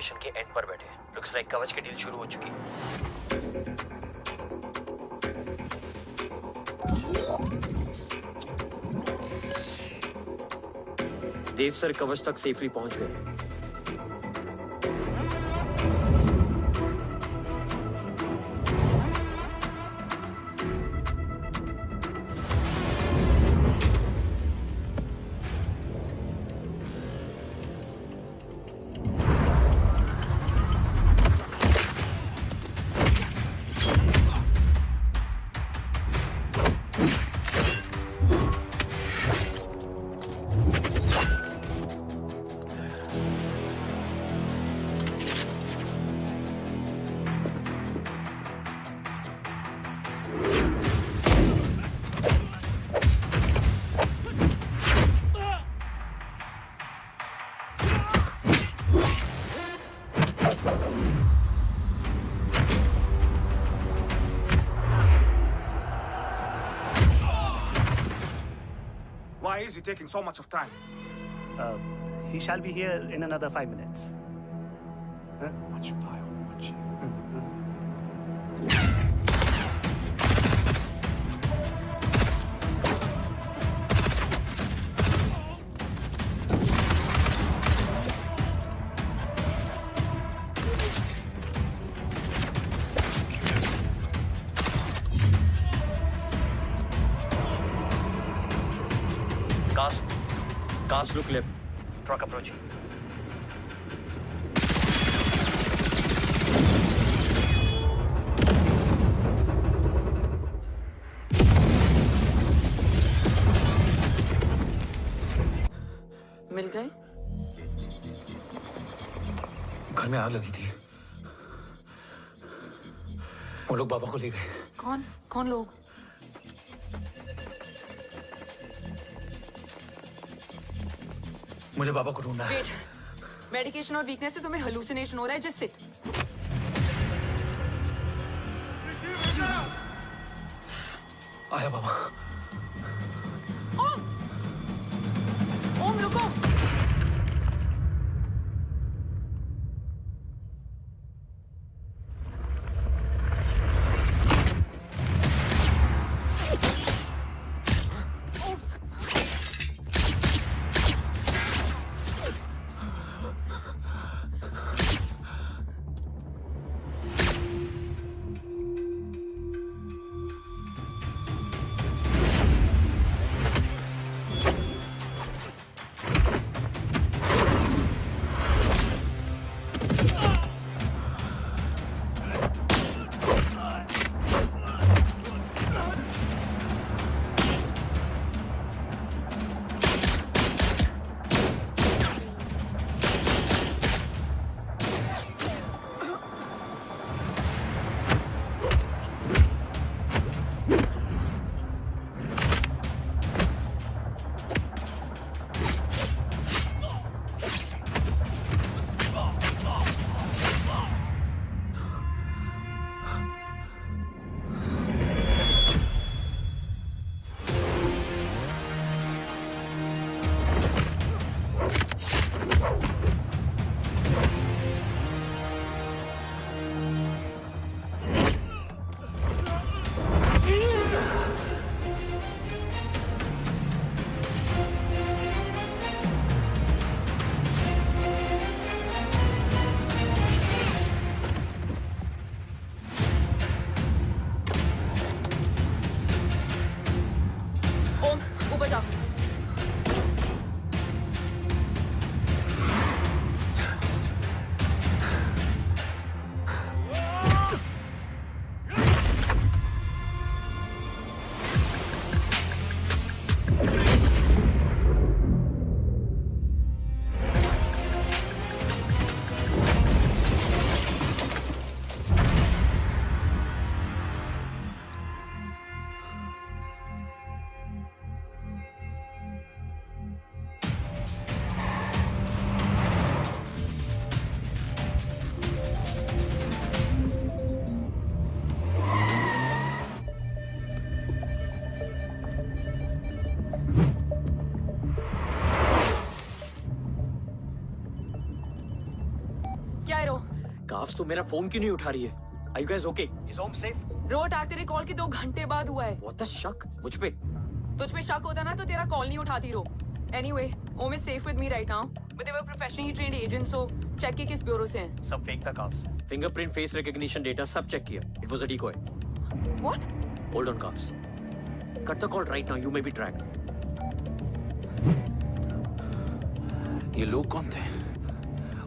Mission के and पर बैठे। लुक्स लाइक कवच की डील शुरू हो चुकी है। देव सर कवच तक सेफली पहुंच गए। Why is he taking so much of time? He shall be here in another 5 minutes. Huh? What should I watch? Cars look left. Truck approaching. मिल गए? घर में आग लगी थी। वो लोग बाबा को ले गए। कौन लोग? मुझे बाबा को ढूंढना है। वेट, मेडिकेशन और वीकनेस से तुम्हें हेलुसिनेशन हो रहा है। Just sit. आया बाबा। ओम रुको। है रो? काफ्स तो मेरा फोन क्यों नहीं उठा रही है? Are you guys okay? Is home safe? रो अटैक तेरे कॉल के 2 घंटे बाद हुआ है। What the शक? मुझ पे? तुझ पे शक होता ना तो तेरा कॉल नहीं उठाती रो। Anyway, Om is safe with me right now. But they were professionally trained agents, so check के किस ब्यूरो से हैं? सब फेक था carbs. Fingerprint, face recognition data सब चेक किया। It was a decoy. What? Hold on carbs. Cut the call right now. You may be tracked. ये लोग कौन थे?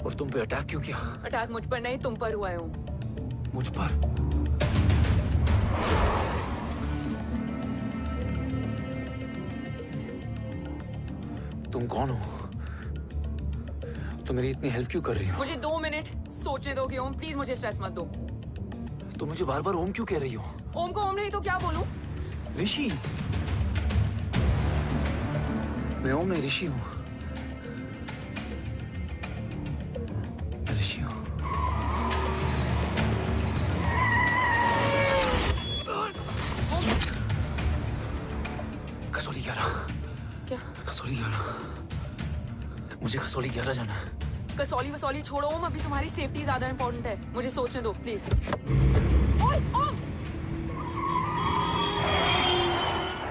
और तुम पे अटैक क्यों किया? अटैक मुझ पर नहीं तुम पर हुआ है ओम। मुझ पर? तुम कौन हो? तुम मेरी इतनी हेल्प क्यों कर रही हो? मुझे 2 मिनट सोचने दोगे ओम? प्लीज मुझे स्ट्रेस मत दो। तुम मुझे बार बार ओम क्यों कह रही हो? ओम को ओम नहीं तो क्या बोलूं? ऋषि। मैं ओम नहीं, ऋषि हूं। मैं ऋषि हूं। कसौली 11। क्या? कसौली 11। मुझे कसौली 11 जाना है। कसौली वसौली छोड़ो ओम, अभी तुम्हारी सेफ्टी ज्यादा इंपॉर्टेंट है। मुझे सोचने दो प्लीज। ओए ओम!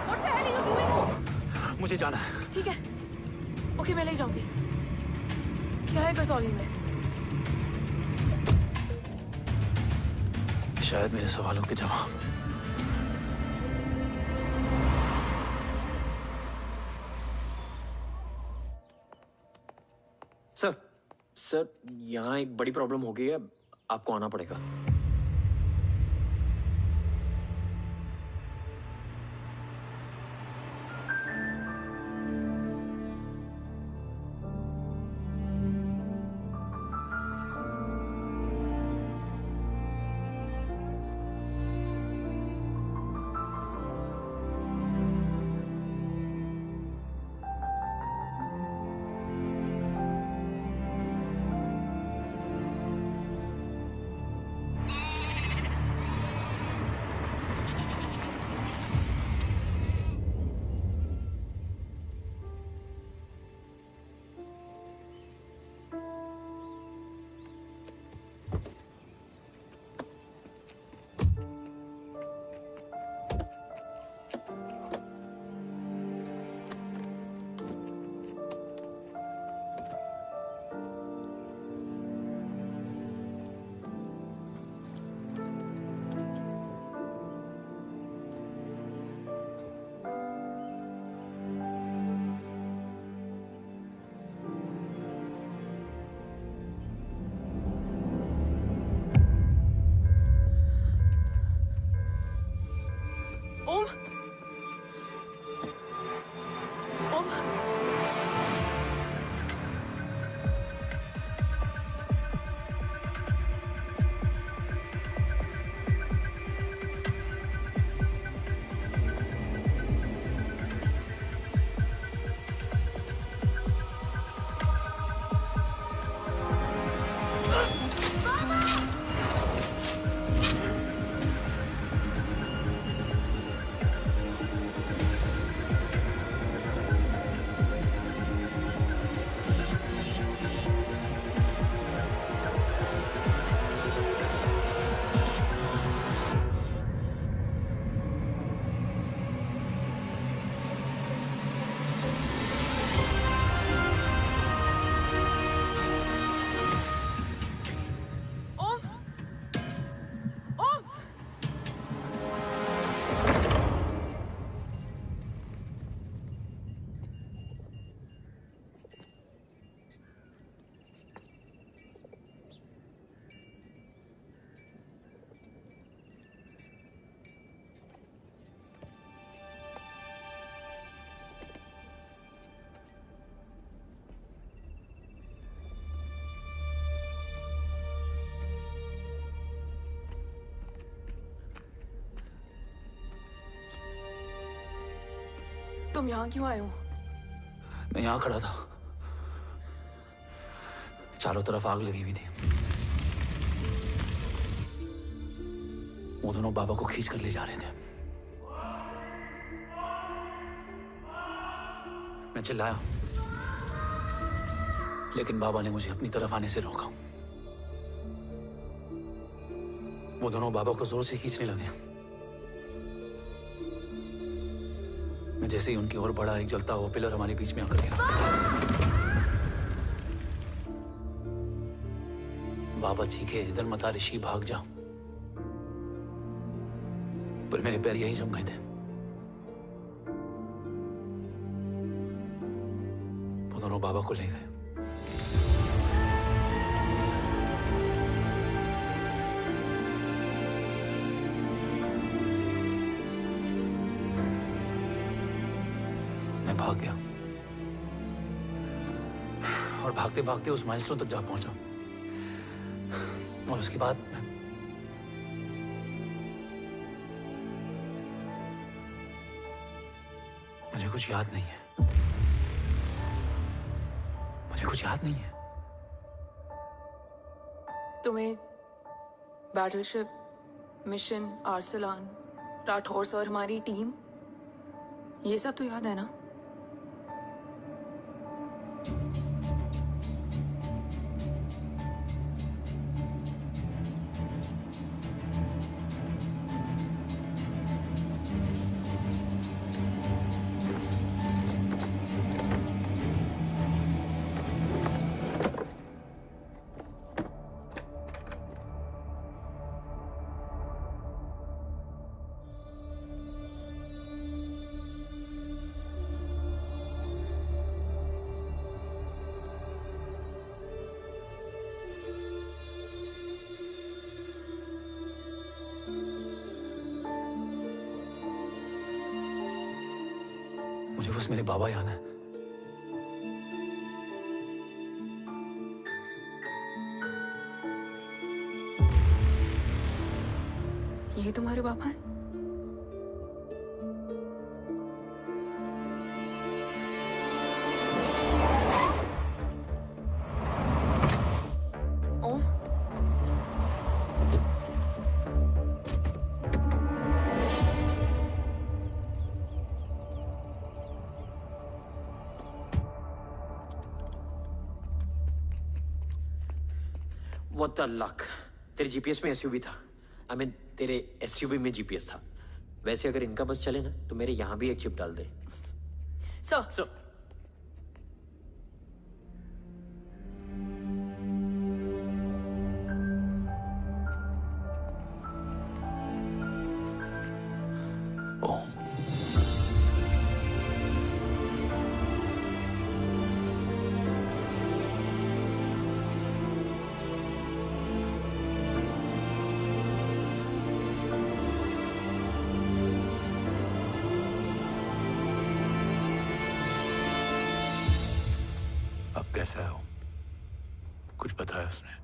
What the hell are you doing, ओम? मुझे जाना है। ठीक है, ओके मैं ले जाऊंगी। क्या है कसौली में? शायद मेरे सवालों के जवाब। सर, यहाँ एक बड़ी प्रॉब्लम हो गई है। आपको आना पड़ेगा। ओम! ओम! तुम यहाँ क्यों आए हो? मैं यहाँ खड़ा था। चारों तरफ आग लगी हुई थी। वो दोनों बाबा को खींच कर ले जा रहे थे। मैं चिल्लाया, लेकिन बाबा ने मुझे अपनी तरफ आने से रोका। वो दोनों बाबा को जोर से खींचने लगे। मैं जैसे ही उनकी ओर बढ़ा, एक जलता हुआ पिलर हमारे बीच में आकर गिरा। बाबा चीखे, इधर मत आ ऋषि, भाग जा। पर मेरे पैर यही जम गए थे। वो दोनों बाबा को ले गए। मैं भाग गया और भागते भागते उस माइलस्टोन तक जा पहुंचा। और उसके बाद मुझे कुछ याद नहीं है। मुझे कुछ याद नहीं है। तुम्हें बैटलशिप, मिशन, आर्सलान, राठौर और हमारी टीम, ये सब तो याद है ना? मुझे बस मेरे बाबा याद है। ये तुम्हारे पापा हैं? ओम, What the luck? तेरे जीपीएस में एसयूवी था। I mean, तेरे एसयूवी में जीपीएस था। वैसे अगर इनका बस चले ना तो मेरे यहाँ भी एक चिप डाल दे। सर, ओम, अब कैसा है ओम? कुछ पता है उसने?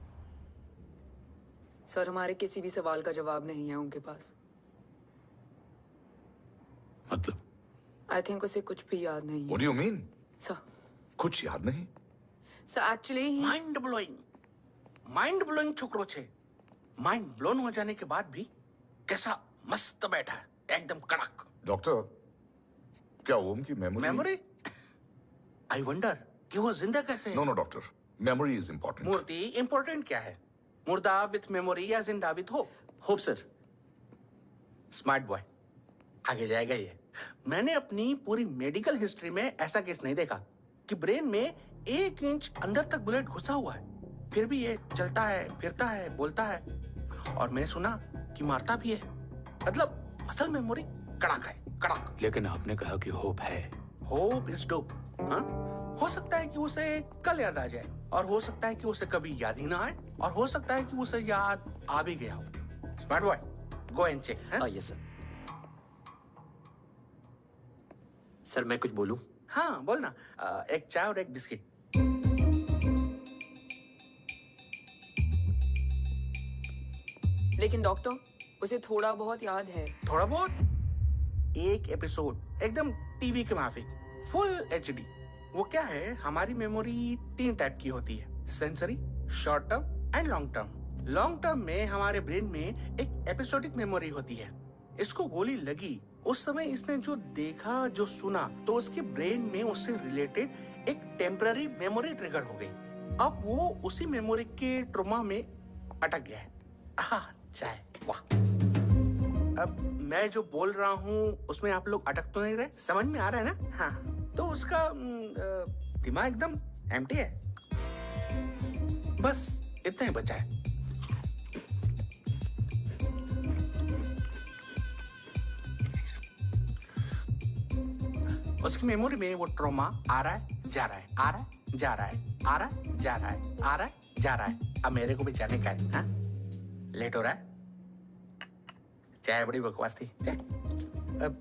सर, हमारे किसी भी सवाल का जवाब नहीं है उनके पास। मतलब? आई थिंक उसे कुछ भी याद नहीं है। What do you mean? Sir, कुछ याद नहीं? सर एक्चुअली माइंड ब्लोइंग छोकरो छे। माइंड ब्लोन हो जाने के बाद भी कैसा मस्त बैठा है, एकदम कड़क। डॉक्टर, क्या ओम की मेमोरी? आई वंडर कि वो जिंदा कैसे है? No doctor, memory is important. मूर्ति इंपॉर्टेंट क्या है? मुर्दा विथ मेमोरी या जिंदा with hope? Hope sir. Smart boy, आगे जाएगा ये। मैंने अपनी पूरी मेडिकल हिस्ट्री में ऐसा केस नहीं देखा कि ब्रेन में 1 इंच अंदर तक बुलेट घुसा हुआ है, फिर भी ये चलता है, फिरता है, बोलता है, और मैंने सुना कि मारता भी है। मतलब असल मेमोरी कड़क है, कड़क। लेकिन आपने कहा कि होप है। Hope is dope. हाँ, हो सकता है कि उसे कल याद आ जाए, और हो सकता है कि उसे कभी याद ही ना आए, और हो सकता है कि उसे याद आ भी गया हो। Smart boy, go and check. Yes sir. Sir मैं कुछ बोलूं? हाँ बोलना। एक चाय और एक बिस्किट। लेकिन डॉक्टर, उसे थोड़ा बहुत याद है। थोड़ा बहुत? एक एपिसोड एकदम टीवी के माफिक, फुल एचडी। वो क्या है, हमारी मेमोरी 3 टाइप की होती है, sensory, short term and long term. Long term में हमारे ब्रेन में एक एपिसोडिक मेमोरी होती है। इसको गोली लगी उस समय इसने जो देखा, जो सुना, तो उसके ब्रेन में उससे रिलेटेड एक टेम्पररी मेमोरी ट्रिगर हो गई। अब वो उसी मेमोरी के ट्रॉमा में अटक गया है। चाय। वाह। अब मैं जो बोल रहा हूँ उसमें आप लोग अटक तो नहीं रहे? समझ में आ रहा है ना? हाँ, तो उसका दिमाग एकदम एम्प्टी है। बस इतना ही बचा है। उसकी मेमोरी में वो ट्रॉमा आ रहा है, जा रहा है, आ रहा है, जा रहा है, आ रहा है, जा रहा है, आ रहा है, जा रहा है। अब मेरे को भी जाने का है। हाँ, लेट हो रहा है। चाय बड़ी बकवास थी। चाय। अब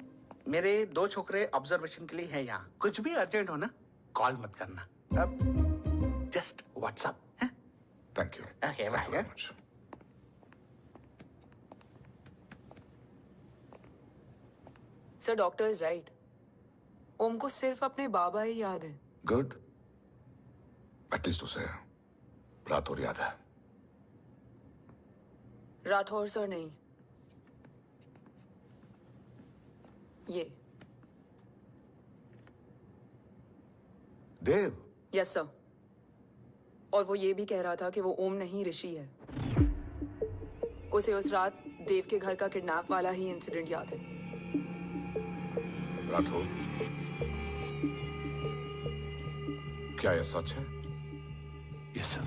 मेरे 2 छोकरे ऑब्जर्वेशन के लिए हैं यहाँ। कुछ भी अर्जेंट हो ना, कॉल मत करना। अब just WhatsApp. Thank you. Okay, bye. Sir doctor is right. Om को सिर्फ अपने बाबा ही याद है। गुड। एटलीस्ट उसे राठौर याद है। राठौर सर नहीं, ये देव। Yes sir. और वो ये भी कह रहा था कि वो ओम नहीं ऋषि है। उसे उस रात देव के घर का किडनैप वाला ही इंसिडेंट याद है। राठौर, क्या यह सच है? Yes sir.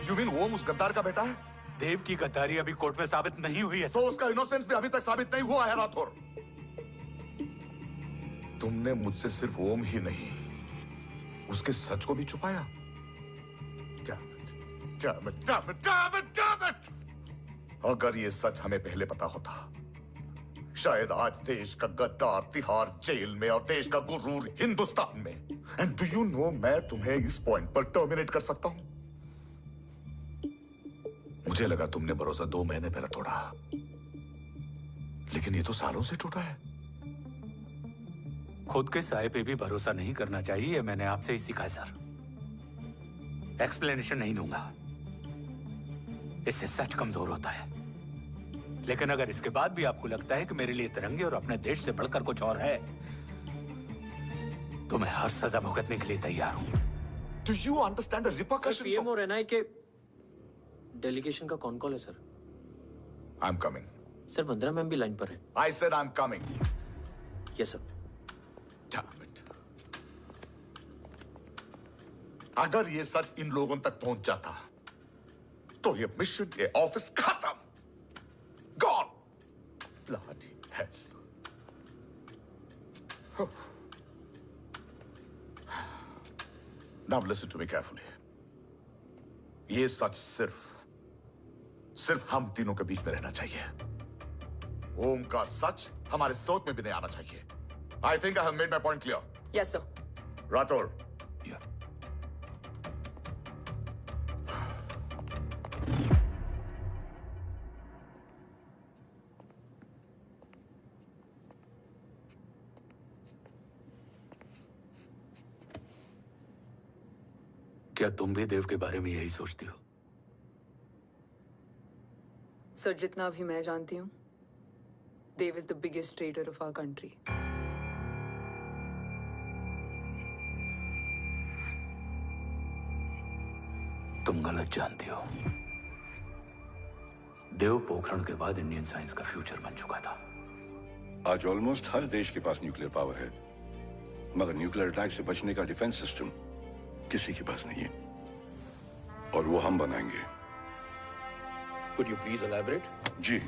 यू मीन ओम उस गद्दार का बेटा है? देव की गद्दारी अभी कोर्ट में साबित नहीं हुई है। तो उसका इनोसेंस भी अभी तक साबित नहीं हुआ है राठौर। तुमने मुझसे सिर्फ ओम ही नहीं, उसके सच को भी छुपाया। Damn it! अगर ये सच हमें पहले पता होता, शायद आज देश का गद्दार तिहाड़ जेल में और देश का गुरूर हिंदुस्तान में। एंड डू यू नो, मैं तुम्हें इस पॉइंट पर टर्मिनेट कर सकता हूं। मुझे लगा तुमने भरोसा 2 महीने पहले तोड़ा, लेकिन ये तो सालों से टूटा है। खुद के साए पे भी भरोसा नहीं करना चाहिए, मैंने आपसे ही सीखा है सर। एक्सप्लेनेशन नहीं दूंगा, इससे सच कमजोर होता है। लेकिन अगर इसके बाद भी आपको लगता है कि मेरे लिए तिरंगे और अपने देश से बढ़कर कुछ और है, तो मैं हर सजा भुगतने के लिए तैयार हूं। Do you understand the repercussions PM of... और एनआई के डेलीगेशन का कौन कॉल है sir? I'm coming. Sir Vandana ma'am भी लाइन पर है। I said I'm coming. Yes sir. Damn it. अगर ये सच इन लोगों तक पहुंच जाता, तो ये मिशन, ये ऑफिस खत्म। Gone. Bloody hell. Now listen to me carefully. ये सच सिर्फ हम तीनों के बीच में रहना चाहिए। ओम का सच हमारे सोच में भी नहीं आना चाहिए। I think I have made my point clear. Yes sir. Rathore, Yeah. क्या तुम भी देव के बारे में यही सोचती हो? सर जितना भी मैं जानती हूँ, Dev is the biggest trader of our country. तुम गलत जानती हो। देव पोखरण के बाद इंडियन साइंस का फ्यूचर बन चुका था। आज ऑलमोस्ट हर देश के पास न्यूक्लियर पावर है, मगर न्यूक्लियर अटैक से बचने का डिफेंस सिस्टम किसी के पास नहीं है, और वो हम बनाएंगे। Could you please elaborate? जी,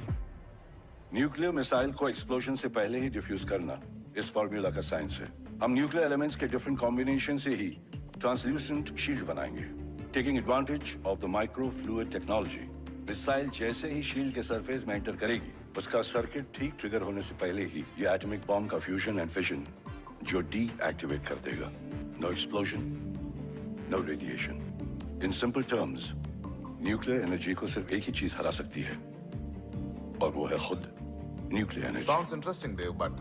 न्यूक्लियर मिसाइल को एक्सप्लोजन से पहले ही डिफ्यूज करना इस फॉर्मूला का साइंस है। हम न्यूक्लियर एलिमेंट्स के डिफरेंट कॉम्बिनेशन से ही ट्रांसल्यूसेंट शील्ड बनाएंगे, taking advantage of the micro fluid technology. Missile जैसे ही शील्ड के सरफेस में एंटर करेगी, उसका सर्किट ठीक ट्रिगर होने से पहले ही ये एटॉमिक बॉम्ब का फ्यूजन एंड फिशन जो डीएक्टिवेट कर देगा। No explosion, no radiation. In simple terms, nuclear energy को सिर्फ एक ही चीज हरा सकती है, और वो है खुद nuclear energy. Sounds interesting, Dev, but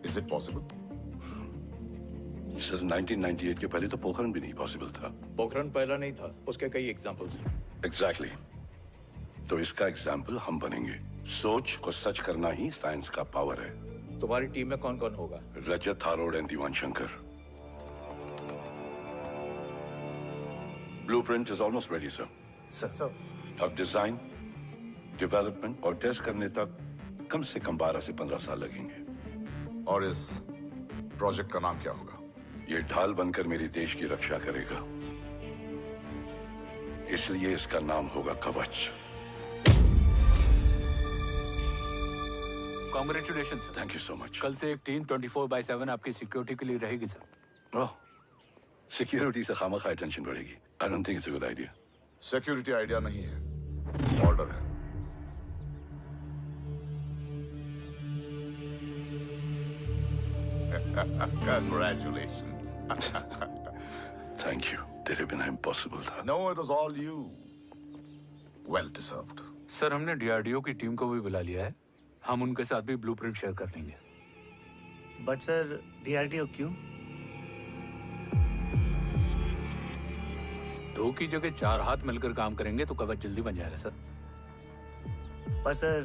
is it possible? Sir 1998 के पहले तो पोखरण भी नहीं पॉसिबल था। पोखरण पहला नहीं था, उसके कई एग्जांपल्स हैं। एग्जैक्टली। तो इसका एग्जाम्पल हम बनेंगे। सोच को सच करना ही साइंस का पावर है। तुम्हारी टीम में कौन कौन होगा? Rajat, Tharod and Diwan Shankar. Blueprint is almost ready sir. Sir अब डिजाइन, डेवलपमेंट और टेस्ट करने तक कम से कम 12 से 15 साल लगेंगे। और इस प्रोजेक्ट का नाम क्या होगा? ये ढाल बनकर मेरे देश की रक्षा करेगा, इसलिए इसका नाम होगा कवच। Congratulation sir. Thank you so much. कल से एक टीम 24/7 आपकी सिक्योरिटी के लिए रहेगी सर। ओह, सिक्योरिटी से खामखा टेंशन बढ़ेगी। I don't think it's a good idea. Security idea नहीं है, ऑर्डर है। Congratulations. थैंक यू, तेरे बिना इम्पॉसिबल था। No, it was all you. Well deserved. Sir हमने डीआरडीओ की टीम को भी बुला लिया है, हम उनके साथ भी ब्लूप्रिंट शेयर कर लेंगे। बट सर DRDO क्यों? 2 की जगह 4 हाथ मिलकर काम करेंगे तो कवच जल्दी बन जाएगा सर। पर सर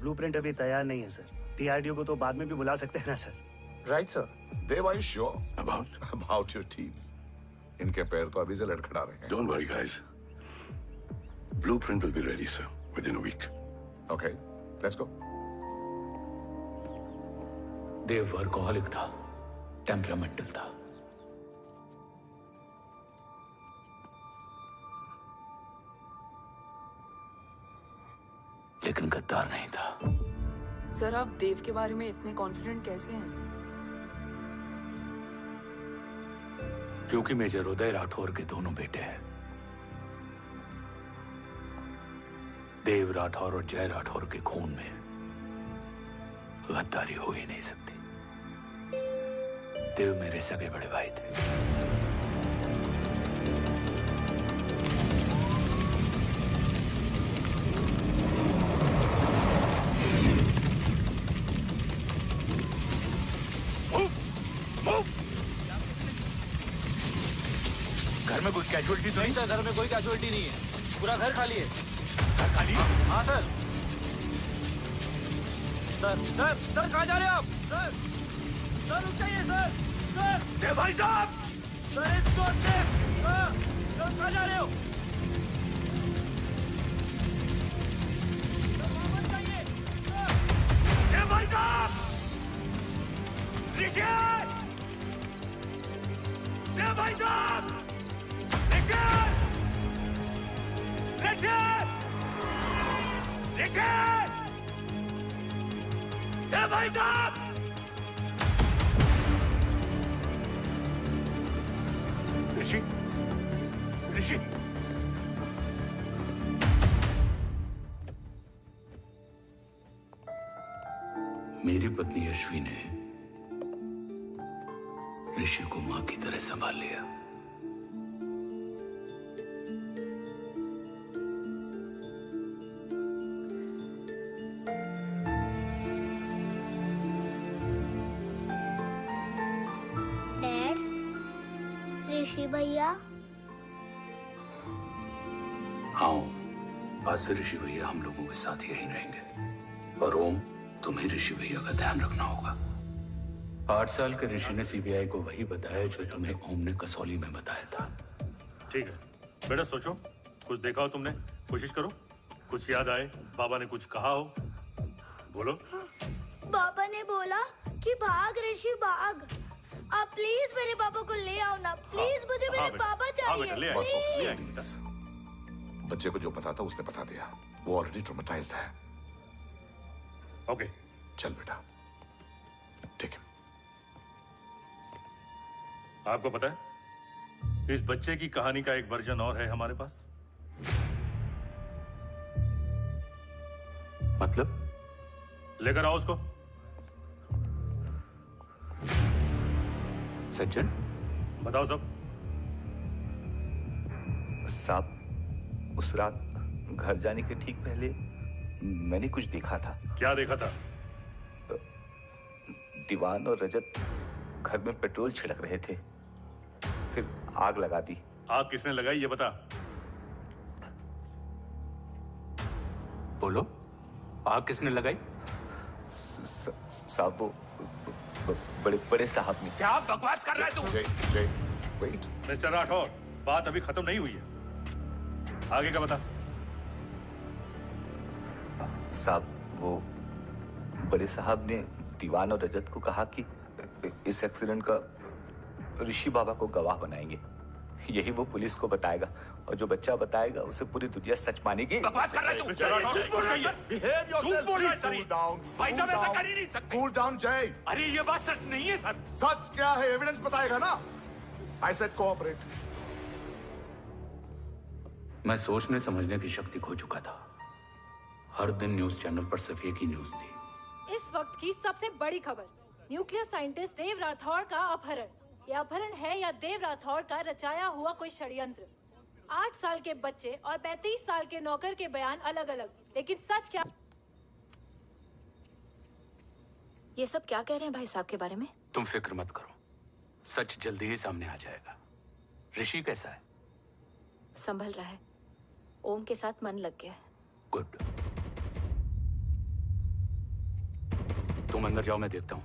ब्लूप्रिंट अभी तैयार नहीं है सर। DRDO को तो बाद में भी बुला सकते हैं ना sir. Right, sir. Dev, are you sure about your team? इनके पैर तो अभी से लड़खड़ा रहे हैं। Don't worry, guys. Blueprint will be ready, sir, within a week. Okay, let's go. Dev workaholic था, टेम्परामेंटल था। लेकिन गद्दार नहीं था। सर आप देव के बारे में इतने कॉन्फिडेंट कैसे हैं? क्योंकि मेजर उदय राठौर के दोनों बेटे हैं। देव राठौर और जय राठौर के खून में गद्दारी हो ही नहीं सकती। देव मेरे सगे बड़े भाई थे। घर में कोई कैजुअलिटी तो नहीं? सर घर में कोई कैजुअलिटी नहीं है, पूरा घर खाली है। घर खाली? हाँ सर। सर कहाँ जा रहे हो आप? सर रुक जाइए सर। देव भाई साहब! सर इस रोड से। सर कहाँ जा रहे हो? सर वापस जाइए। देव भाई साहब! ऋषि! देव भाई साहब! ऋषि! देव भाई साहब! ऋषि! ऋषि! मेरी पत्नी अश्वी ने ऋषि को मां की तरह संभाल लिया। ऋषि भैया। हाँ, आज से ऋषि भैया हम लोगों के साथ यहीं रहेंगे। और ओम, तुम्हें ऋषि भैया का ध्यान रखना होगा। 8 साल के ऋषि ने सीबीआई को वही बताया जो तुम्हें ओम ने कसौली में बताया था। ठीक है बेटा, सोचो, कुछ देखा हो तुमने, कोशिश करो, कुछ याद आए, बाबा ने कुछ कहा हो, बोलो। पापा ने बोला कि भाग ऋषि भाग। आप प्लीज मेरे पापा को ले आओ ना, प्लीज। मुझे मेरे पापा चाहिए। प्लीज। बच्चे को जो पता था उसने बता दिया, वो ऑलरेडी ट्रॉमेटाइज्ड है। ओके चल बेटा, ठीक है। आपको पता है इस बच्चे की कहानी का एक वर्जन और है हमारे पास। मतलब? लेकर आओ उसको। सज्जन, बताओ सब। साहब, उस रात घर जाने के ठीक पहले मैंने कुछ देखा था। क्या देखा था? दीवान और रजत घर में पेट्रोल छिड़क रहे थे, फिर आग लगा दी। आग किसने लगाई ये बता। बोलो, आग किसने लगाई? साहब, वो बड़े बड़े साहब ने। क्या बकवास कर रहा है तू? जय, वेट। मिस्टर राठौर, बात अभी खत्म नहीं हुई है। आगे का बता। साहब, वो बड़े साहब ने दीवान और रजत को कहा कि इस एक्सीडेंट का ऋषि बाबा को गवाह बनाएंगे। यही वो पुलिस को बताएगा और जो बच्चा बताएगा उसे पूरी दुनिया सच मानेगी। बकवास कर रहा है तू। झूठ बोल रहा है। Behave yourself. झूठ बोल रहा है सर। Cool down. भाई साहब ऐसा कर ही नहीं सकते। Cool down, जय। अरे ये बात सच नहीं है सर। सच क्या है? एविडेंस बताएगा ना। I said cooperate. मैं सोचने समझने की शक्ति खो चुका था। हर दिन न्यूज चैनल पर सिर्फ एक ही न्यूज थी। इस वक्त की सबसे बड़ी खबर, न्यूक्लियर साइंटिस्ट देव राठौड़ का अपहरण। यह अपहरण है या देव राठौड़ का रचाया हुआ कोई षड्यंत्र। 8 साल के बच्चे और 35 साल के नौकर के बयान अलग अलग, लेकिन सच क्या? ये सब क्या कह रहे हैं भाई साहब के बारे में? तुम फिक्र मत करो, सच जल्दी ही सामने आ जाएगा। ऋषि कैसा है? संभल रहा है। ओम के साथ मन लग गया है। गुड। तुम अंदर जाओ, मैं देखता हूँ।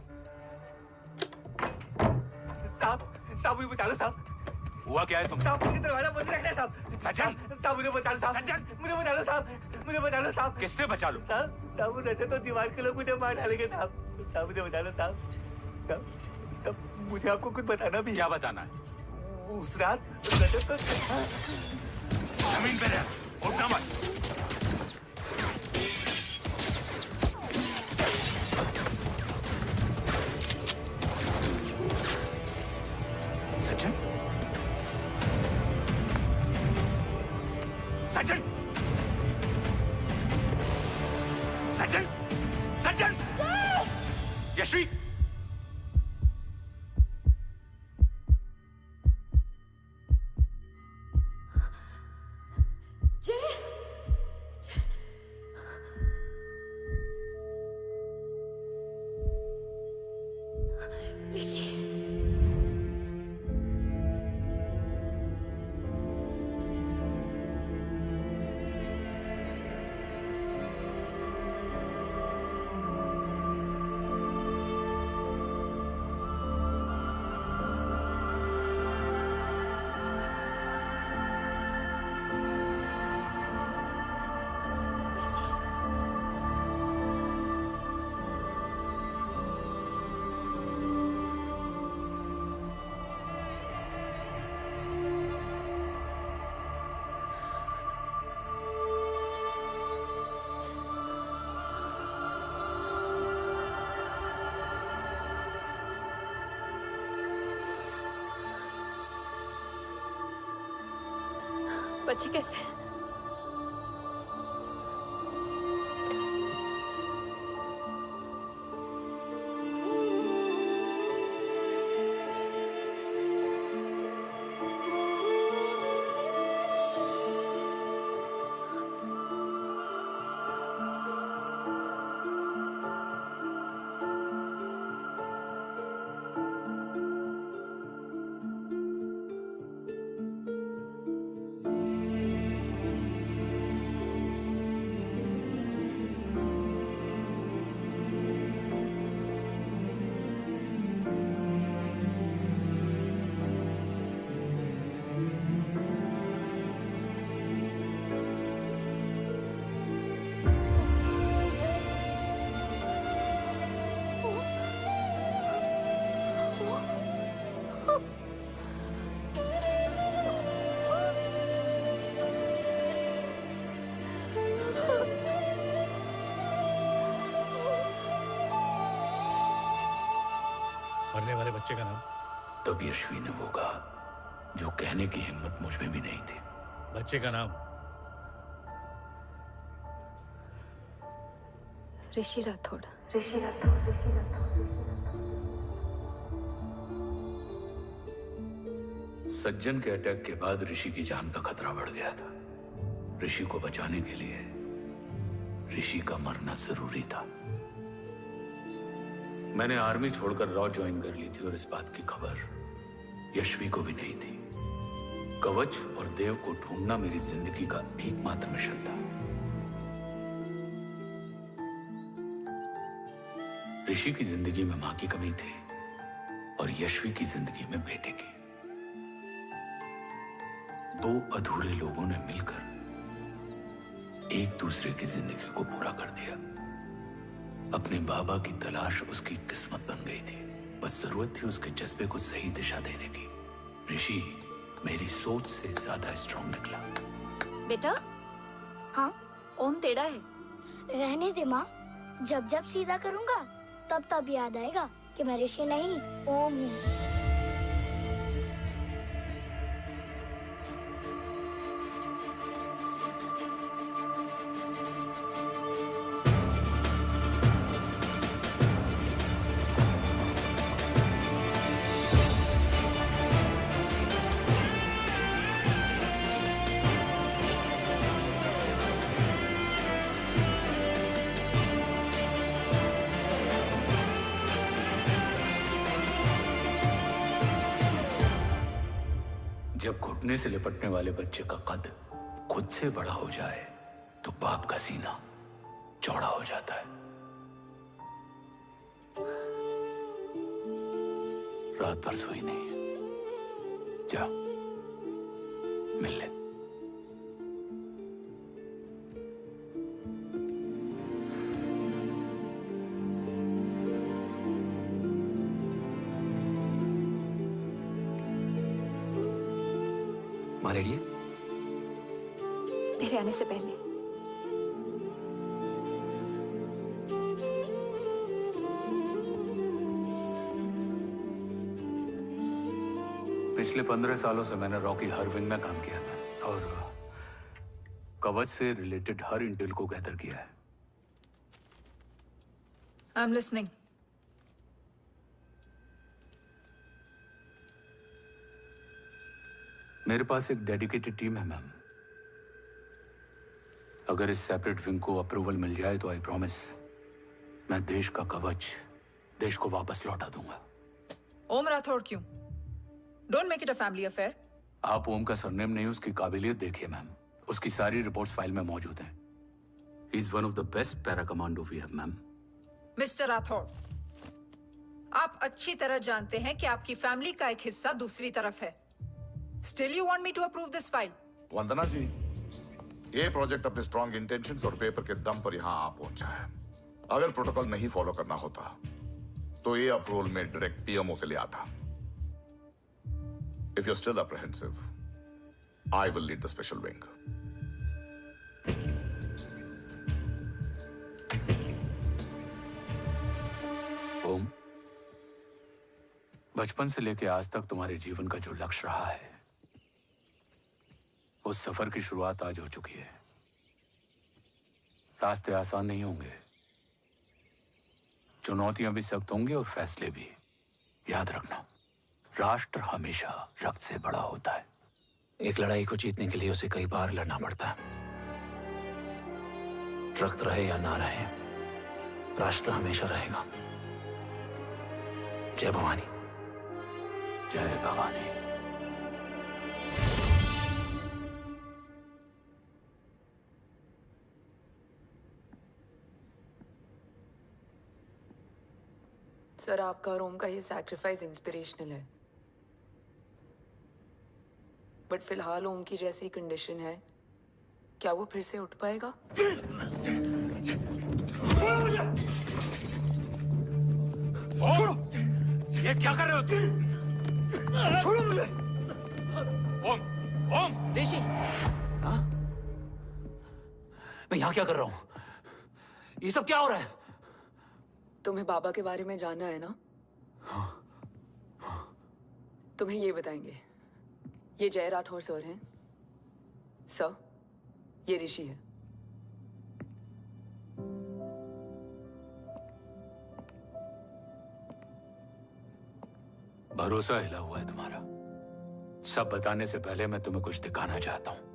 साहब मुझे बचा लो साहब। हुआ क्या है तुम? साहब मुझे दरवाजा बंद रखना है साहब। सज्जन, साहब मुझे बचा लो साहब। सज्जन, मुझे बचा लो साहब। मुझे बचा लो साहब। किससे बचा लो? साहब रजत तो दीवार के लोग मुझे मार डालेंगे साहब। साहब मुझे बचा लो साहब। साहब मुझे आपको कुछ बताना भी है। क्या बताना है? उस रात रजत तो जमीन पे रह, उठना मत। सज्जन, सज्जन, सज्जन, सज्जन, यशवी, बच्चे कैसे हैं? मरने वाले बच्चे का नाम? तब यशवी ने वो कहा जो कहने की हिम्मत मुझ में भी नहीं थी। बच्चे का नाम? ऋषि राठौड़। सज्जन के अटैक के बाद ऋषि की जान का खतरा बढ़ गया था। ऋषि को बचाने के लिए ऋषि का मरना जरूरी था। मैंने आर्मी छोड़कर रॉ ज्वाइन कर ली थी और इस बात की खबर यशवी को भी नहीं थी। कवच और देव को ढूंढना मेरी जिंदगी का एकमात्र मिशन था। ऋषि की जिंदगी में मां की कमी थी और यशवी की जिंदगी में बेटे की। दो अधूरे लोगों ने मिलकर एक दूसरे की जिंदगी को पूरा कर दिया। अपने बाबा की तलाश उसकी किस्मत बन गई थी, बस जरूरत थी उसके जज्बे को सही दिशा देने की। ऋषि मेरी सोच से ज्यादा स्ट्रांग निकला। बेटा, हाँ ओम टेढ़ा है। रहने दे माँ, जब जब सीधा करूँगा तब तब याद आएगा कि मैं ऋषि नहीं ओम हूँ। जब घुटने से लिपटने वाले बच्चे का कद खुद से बड़ा हो जाए तो बाप का सीना चौड़ा हो जाता है। रात भर सोई नहीं, जा मिल ले। माँ रेडी है? तेरे आने से पहले। पिछले 15 सालों से मैंने रॉकी हर विंग में काम किया है और कवच से रिलेटेड हर इंटेल को गैदर किया है। I am listening. मेरे पास एक डेडिकेटेड टीम है मैम। अगर इस सेपरेट विंग को अप्रूवल मिल जाए तो आई प्रॉमिस मैं देश का कवच देश को वापस लौटा दूंगा। ओम राठौड़ क्यों? Don't make it a family affair. आप ओम का सरनेम नहीं, उसकी काबिलियत देखिए मैम। उसकी सारी रिपोर्ट्स फाइल में मौजूद हैं। He is one of the best para commando we have ma'am. Mister Rathod, आप अच्छी तरह जानते हैं कि आपकी फैमिली का एक हिस्सा दूसरी तरफ है। Still you want me to approve this file? वंदना जी, ये प्रोजेक्ट अपने स्ट्रॉन्ग इंटेंशंस और पेपर के दम पर यहाँ आ पहुंचा है। अगर प्रोटोकॉल नहीं फॉलो करना होता तो ये अप्रूवल में डायरेक्ट पीएमओ से ले आता। If you're still apprehensive, I will lead the special wing. ओम, बचपन से लेके आज तक तुम्हारे जीवन का जो लक्ष्य रहा है, उस सफर की शुरुआत आज हो चुकी है। रास्ते आसान नहीं होंगे, चुनौतियां भी सख्त होंगी और फैसले भी। याद रखना, राष्ट्र हमेशा रक्त से बड़ा होता है। एक लड़ाई को जीतने के लिए उसे कई बार लड़ना पड़ता है। रक्त रहे या ना रहे, राष्ट्र हमेशा रहेगा। जय भवानी। जय भवानी। सर, आपका और ओम का ये सैक्रिफाइस इंस्पिरेशनल है, बट फिलहाल ओम की जैसी कंडीशन है, क्या वो फिर से उठ पाएगा? छोड़ो! ये क्या कर रहे हो तुम? छोड़ो मुझे! ओम! ओम! ऋषि! हाँ? मैं यहाँ क्या कर रहा हूँ? ये सब क्या हो रहा है? तुम्हें बाबा के बारे में जानना है ना? तुम्हें ये बताएंगे। ये जय राठौर सर हैं। सर, ये ऋषि है। भरोसा हिला हुआ है तुम्हारा। सब बताने से पहले मैं तुम्हें कुछ दिखाना चाहता हूं।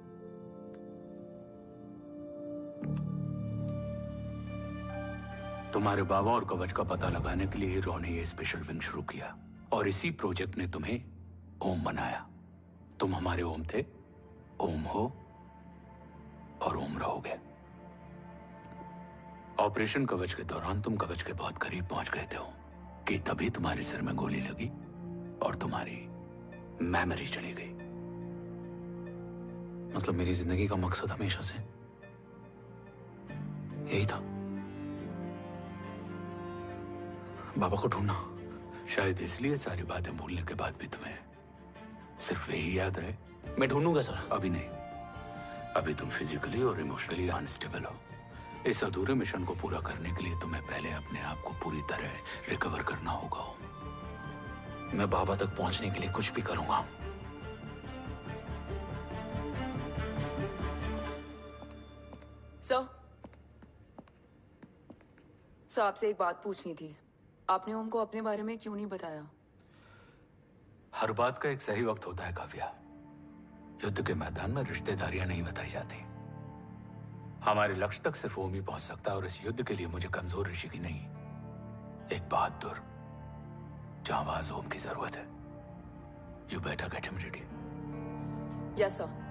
तुम्हारे बाबा और कवच का पता लगाने के लिए हीरो ने ये स्पेशल विंग शुरू किया और इसी प्रोजेक्ट ने तुम्हें ओम बनाया। तुम हमारे ओम थे, ओम हो और ओम रहोगे। ऑपरेशन कवच के दौरान तुम कवच के बहुत करीब पहुंच गए थे कि तभी तुम्हारे सिर में गोली लगी और तुम्हारी मेमोरी चली गई। मतलब मेरी जिंदगी का मकसद हमेशा से यही था। बाबा को ढूंढना। शायद इसलिए सारी बातें भूलने के बाद भी तुम्हें सिर्फ यही याद रहे। मैं ढूंढूंगा सर। अभी नहीं, अभी तुम फिजिकली और इमोशनली अनस्टेबल हो। इस अधूरे मिशन को पूरा करने के लिए तुम्हें पहले अपने आप को पूरी तरह रिकवर करना होगा। मैं बाबा तक पहुंचने के लिए कुछ भी करूंगा। सर आपसे एक बात पूछनी थी। आपने ओम को अपने बारे में क्यों नहीं बताया? हर बात का एक सही वक्त होता है काव्या। युद्ध के मैदान में रिश्तेदारियां नहीं बताई जाती। हमारे लक्ष्य तक सिर्फ ओम ही पहुंच सकता है, और इस युद्ध के लिए मुझे कमजोर ऋषि की नहीं, एक बहादुर जांबाज ओम की जरूरत है। You better get him ready. Yes sir.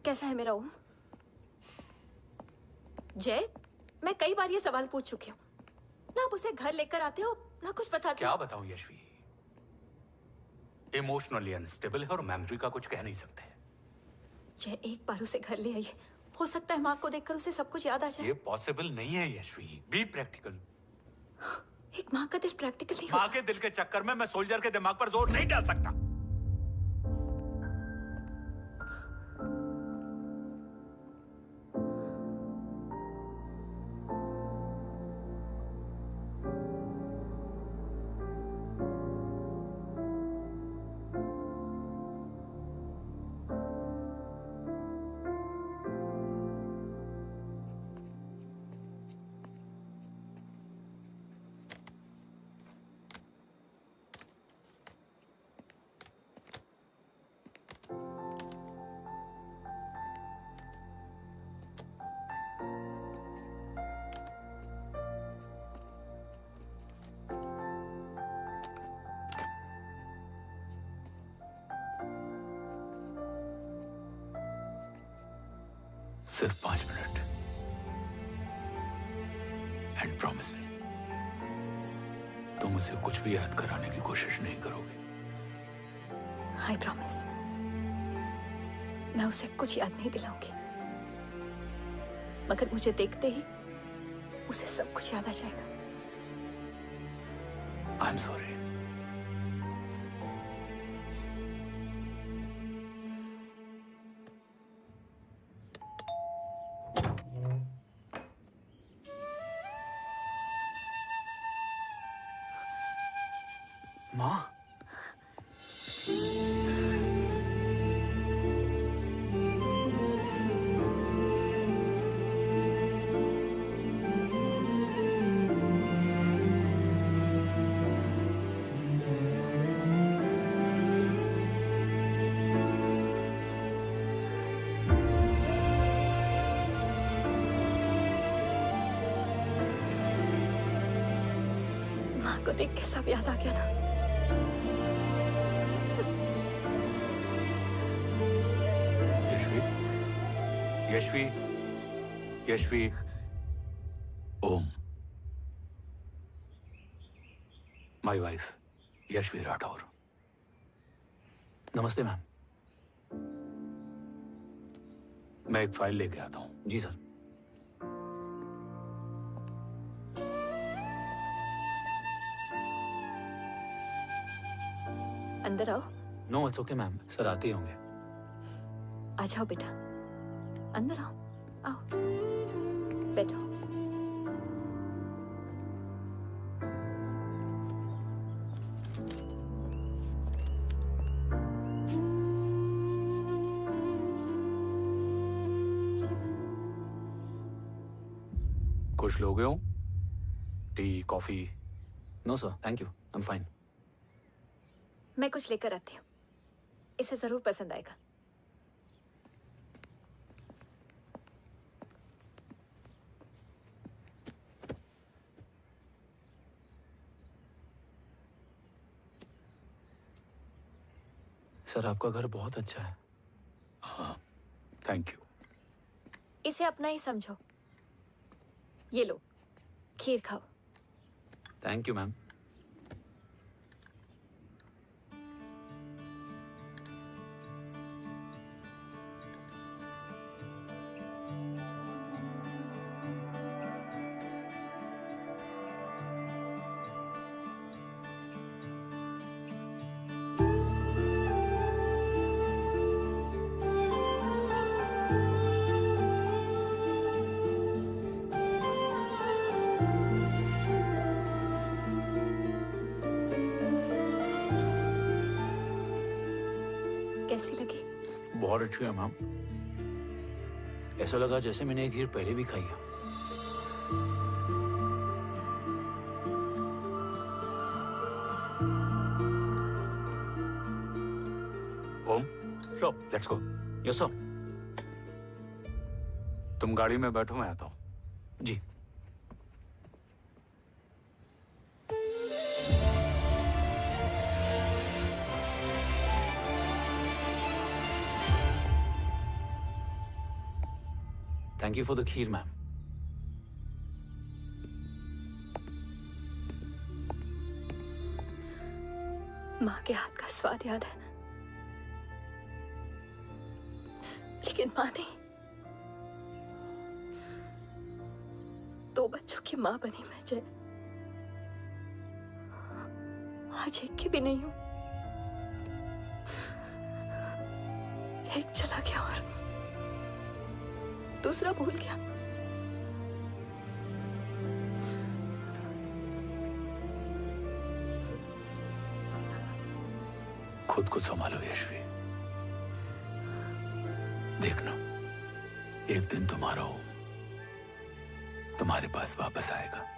कैसा है मेरा ओम? जय, मैं कई बार ये सवाल पूछ चुकी हूँ। ना आप उसे घर लेकर आते हो, ना कुछ बताते क्या हो। बताऊं यशवी, इमोशनली अनस्टेबल है और मेमोरी का कुछ कह नहीं सकते। जय, एक बार उसे घर ले आइए। हो सकता है माँ को देखकर उसे सब कुछ याद आ जाए। ये पॉसिबल नहीं है यशवी। Be practical. एक माँ का दिल प्रैक्टिकल नहीं माँ के दिल के चक्कर में मैं सोल्जर के दिमाग पर जोर नहीं डाल सकता। सिर्फ 5 मिनट। एंड प्रॉमिस मी, तुम उसे कुछ भी याद कराने की कोशिश नहीं करोगे। आई प्रॉमिस, मैं उसे कुछ याद नहीं दिलाऊंगी, मगर मुझे देखते ही उसे सब कुछ याद आ जाएगा। I am sorry. माँ, माँ को देख के सब याद आ गया ना। Yashvi, Yashvi, Om, my wife Yashvi Rathore. नमस्ते मैम। मैं एक फाइल लेके आता हूँ। जी सर। अंदर आओ। No it's okay ma'am, sir आते ही होंगे। आ जाओ बेटा, अंदर आओ। आओ, बैठो। कुछ लोगे हो? Tea, coffee? No sir, thank you, I am fine. मैं कुछ लेकर आती हूँ, इसे जरूर पसंद आएगा। सर आपका घर बहुत अच्छा है। हाँ, थैंक यू। इसे अपना ही समझो। ये लो, खीर खाओ। Thank you ma'am. कैसी लगी? बहुत अच्छी है मैम। ऐसा लगा जैसे मैंने एक खीर पहले भी खाई है। ओम, चलो लेट्स गो। Yes sir. तुम गाड़ी में बैठो, मैं आता हूं। जी। Thank you for the kheer, ma'am. माँ के हाथ का स्वाद याद है, लेकिन माँ नहीं। 2 बच्चों की माँ बनी मैं जय। आज एक की भी नहीं हूं। एक चला गया और दूसरा भूल गया। खुद को संभालो यशवी। देखना, एक दिन तुम्हारा हो तुम्हारे पास वापस आएगा।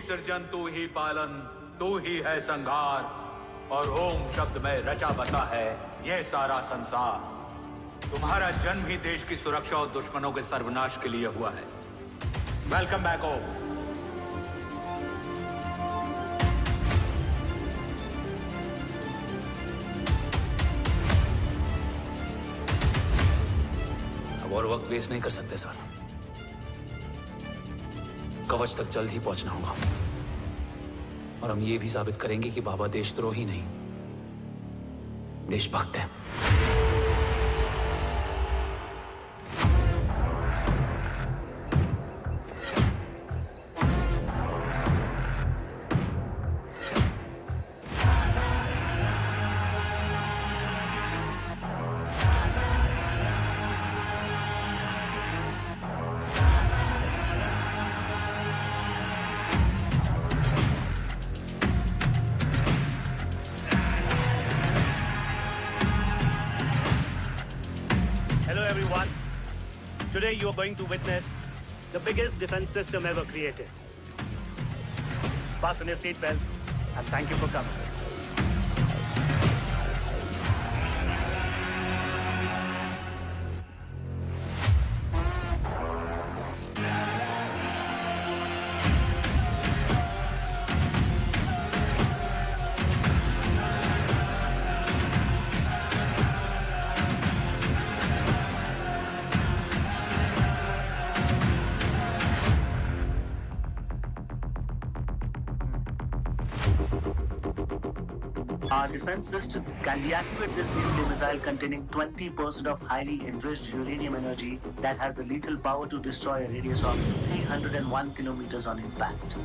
सृजन तू ही पालन, तू ही है संहार, और ओम शब्द में रचा बसा है ये सारा संसार। तुम्हारा जन्म ही देश की सुरक्षा और दुश्मनों के सर्वनाश के लिए हुआ है। वेलकम बैक ओम। अब और वक्त वेस्ट नहीं कर सकते सर। कवच तक जल्द ही पहुंचना होगा, और हम ये भी साबित करेंगे कि बाबा देशद्रोही नहीं, देशभक्त हैं। Today you are going to witness the biggest defense system ever created. Fasten your seatbelts and thank you for coming. Our defense system can deactivate this nuclear missile containing 20% of highly enriched uranium energy that has the lethal power to destroy a radius of 301 kilometers on impact.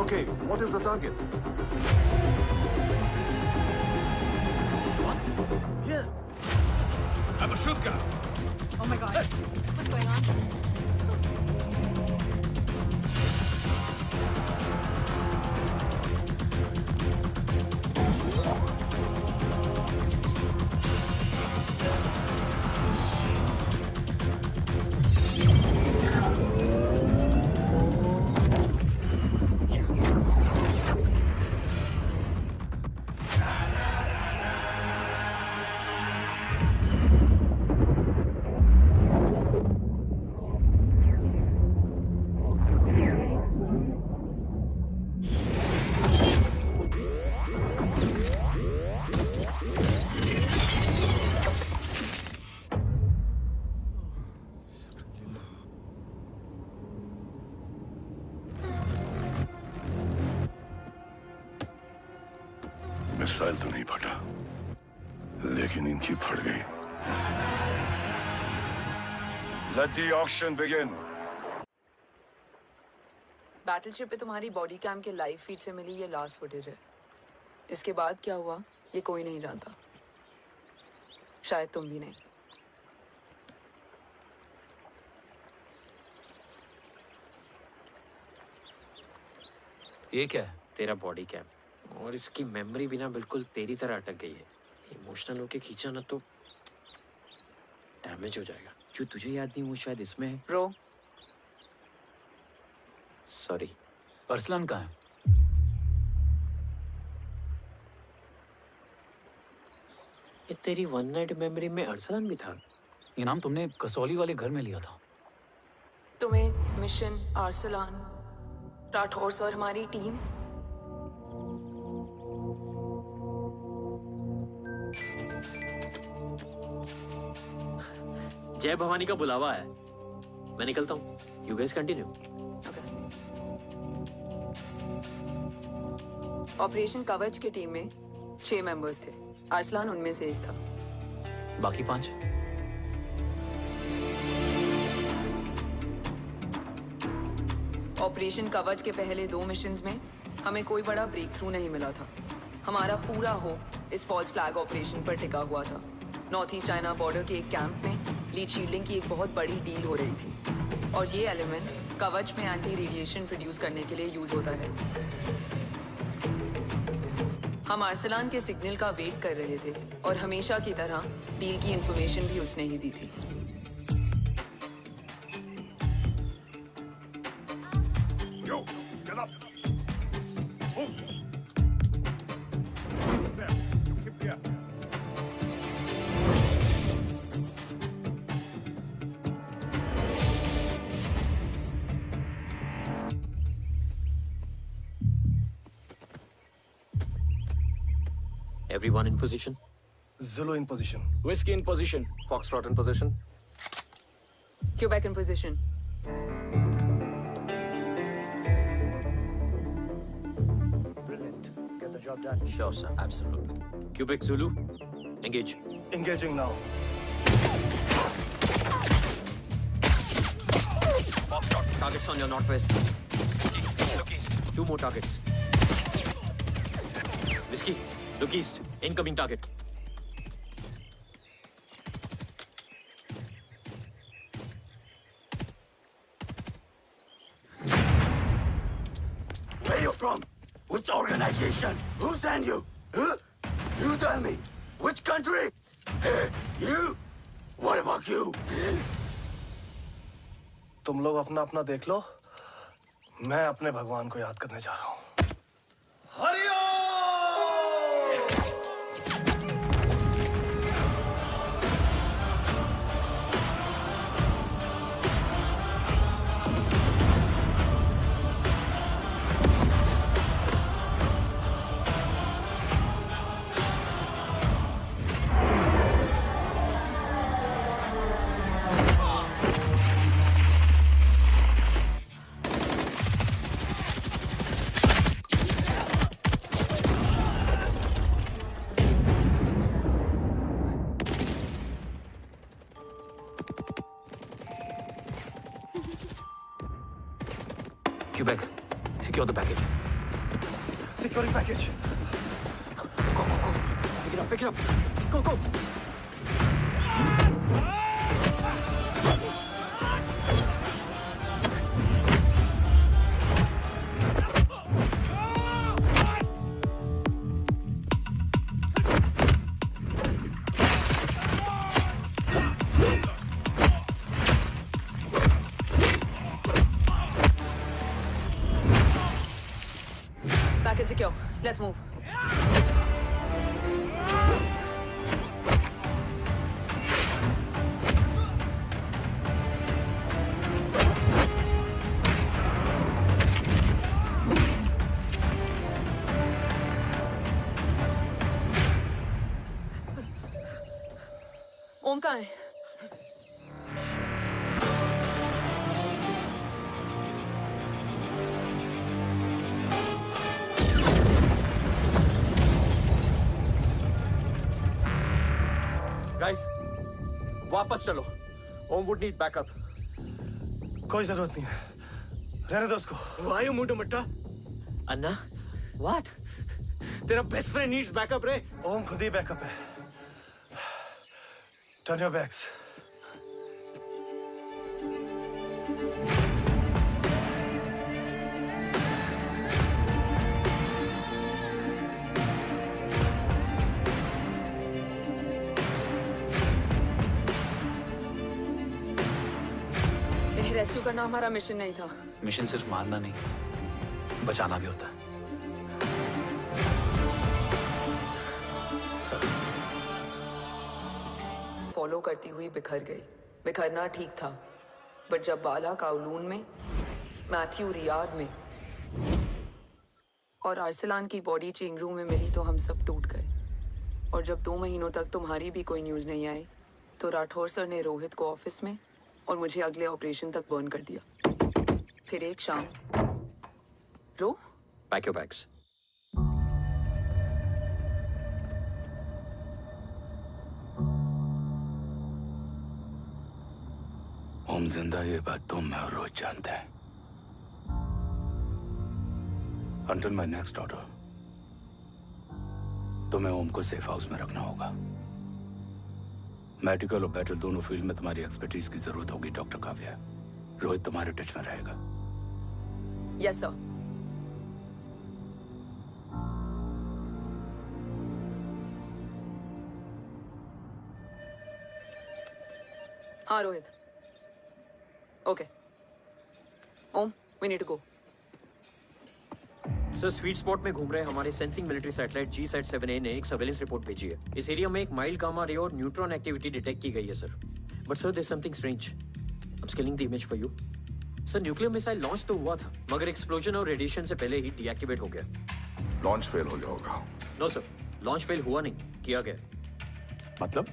Okay, what is the target? Shoot guy. Oh my God. What's going on? Missile तो नहीं फटा, लेकिन इनकी फट गई। Let the auction begin. Battleship पे तुम्हारी body cam के लाइव फीड से मिली ये लास्ट फुटेज है। इसके बाद क्या हुआ ये कोई नहीं जानता, शायद तुम भी नहीं। ये क्या है? तेरा बॉडी कैम, और इसकी मेमोरी भी ना बिल्कुल तेरी तरह अटक गई है। इमोशनल होके खींचा ना तो डैमेज हो जाएगा। जो तुझे याद नहीं वो शायद इसमें है। Bro sorry. अरसलान कहाँ है? ये तेरी वन नाइट मेमोरी में अरसलान भी था? ये नाम तुमने कसौली वाले घर में लिया था। तुम्हें मिशन आर्सलान राठौर और हमारी टीम जय भवानी का बुलावा है, मैं निकलता हूँ। You guys continue. ऑपरेशन कवच की टीम में 6 मेंबर्स थे, अरसलान उनमें से एक था। बाकी 5? ऑपरेशन कवच के पहले 2 मिशंस में हमें कोई बड़ा ब्रेक थ्रू नहीं मिला था। हमारा पूरा होप इस फॉल्स फ्लैग ऑपरेशन पर टिका हुआ था। नॉर्थ ईस्ट चाइना बॉर्डर के एक कैंप में लीड शील्डिंग की एक बहुत बड़ी डील हो रही थी, और ये एलिमेंट कवच में एंटी रेडिएशन प्रोड्यूस करने के लिए यूज होता है। हम अरसलान के सिग्नल का वेट कर रहे थे, और हमेशा की तरह डील की इंफॉर्मेशन भी उसने ही दी थी। Yo, get up. Move. There. You keep there. Everyone in position? Zulu in position. Whiskey in position. Foxtrot in position. Quebec in position. Brilliant. Get the job done. Sure, sir. Absolutely. Quebec Zulu, engage. Engaging now. Foxtrot, targets on your northwest. Whiskey, look east. 2 more targets. Whiskey, look east. Incoming target. Where you from? Which organization? Who sent you? Huh? You tell me. Which country? Hey, you? What about you? तुम लोग अपना अपना देख लो। मैं अपने भगवान को याद करने जा रहा हूँ। Quebec, secure the package. Securing package. Pick it up, pick it up. Go, go. Package secure. Let's move. ओम कहाँ है? गाइस, वापस चलो। ओम वुड नीड बैकअप। कोई जरूरत नहीं है, रहने दो उसको। Why you moved Matta? Anna, what? तेरा बेस्ट फ्रेंड नीड्स बैकअप रे। ओम खुद ही बैकअप है। Turn your backs. इन्हें रेस्क्यू करना हमारा मिशन नहीं था। मिशन सिर्फ मारना नहीं, बचाना भी होता है। फॉलो करती हुई बिखर गई। बिखरना ठीक था, बट जब बाला काउलून में, मैथ्यू रियाद में और अरसलान की बॉडी चेंगरू में मिली तो हम सब टूट गए। और जब 2 महीनों तक तुम्हारी भी कोई न्यूज़ नहीं आई तो राठौर सर ने रोहित को ऑफिस में और मुझे अगले ऑपरेशन तक बर्न कर दिया। फिर एक शाम रो पैक योर बैग्स। ओम जिंदा, ये बात तुम मैं और रोहित जानते हैं। Until my next order, तुम्हें ओम को सेफ हाउस में रखना होगा। मेडिकल और बैटल दोनों फील्ड में तुम्हारी एक्सपर्टीज की जरूरत होगी डॉक्टर काव्या। रोहित तुम्हारे टच में रहेगा। Yes sir. हाँ Rohit. Okay Om, we need to go. Sir, sweet spot में घूम रहे हमारे सेंसिंग मिलिट्री सैटेलाइट G-SAT-7A ने एक सर्वेलेंस रिपोर्ट भेजी है। इस एरिया में एक माइल्ड गामा रे और न्यूट्रॉन एक्टिविटी डिटेक्ट की गई है sir. But sir, there is something strange. I am scaling the image for you. Sir, nuclear missile launch तो हुआ था, मगर एक्सप्लोजन और रेडिएशन से पहले ही डीएक्टिवेट हो गया। लॉन्च फेल हो गया होगा। नो सर, लॉन्च फेल हुआ नहीं, किया गया। मतलब?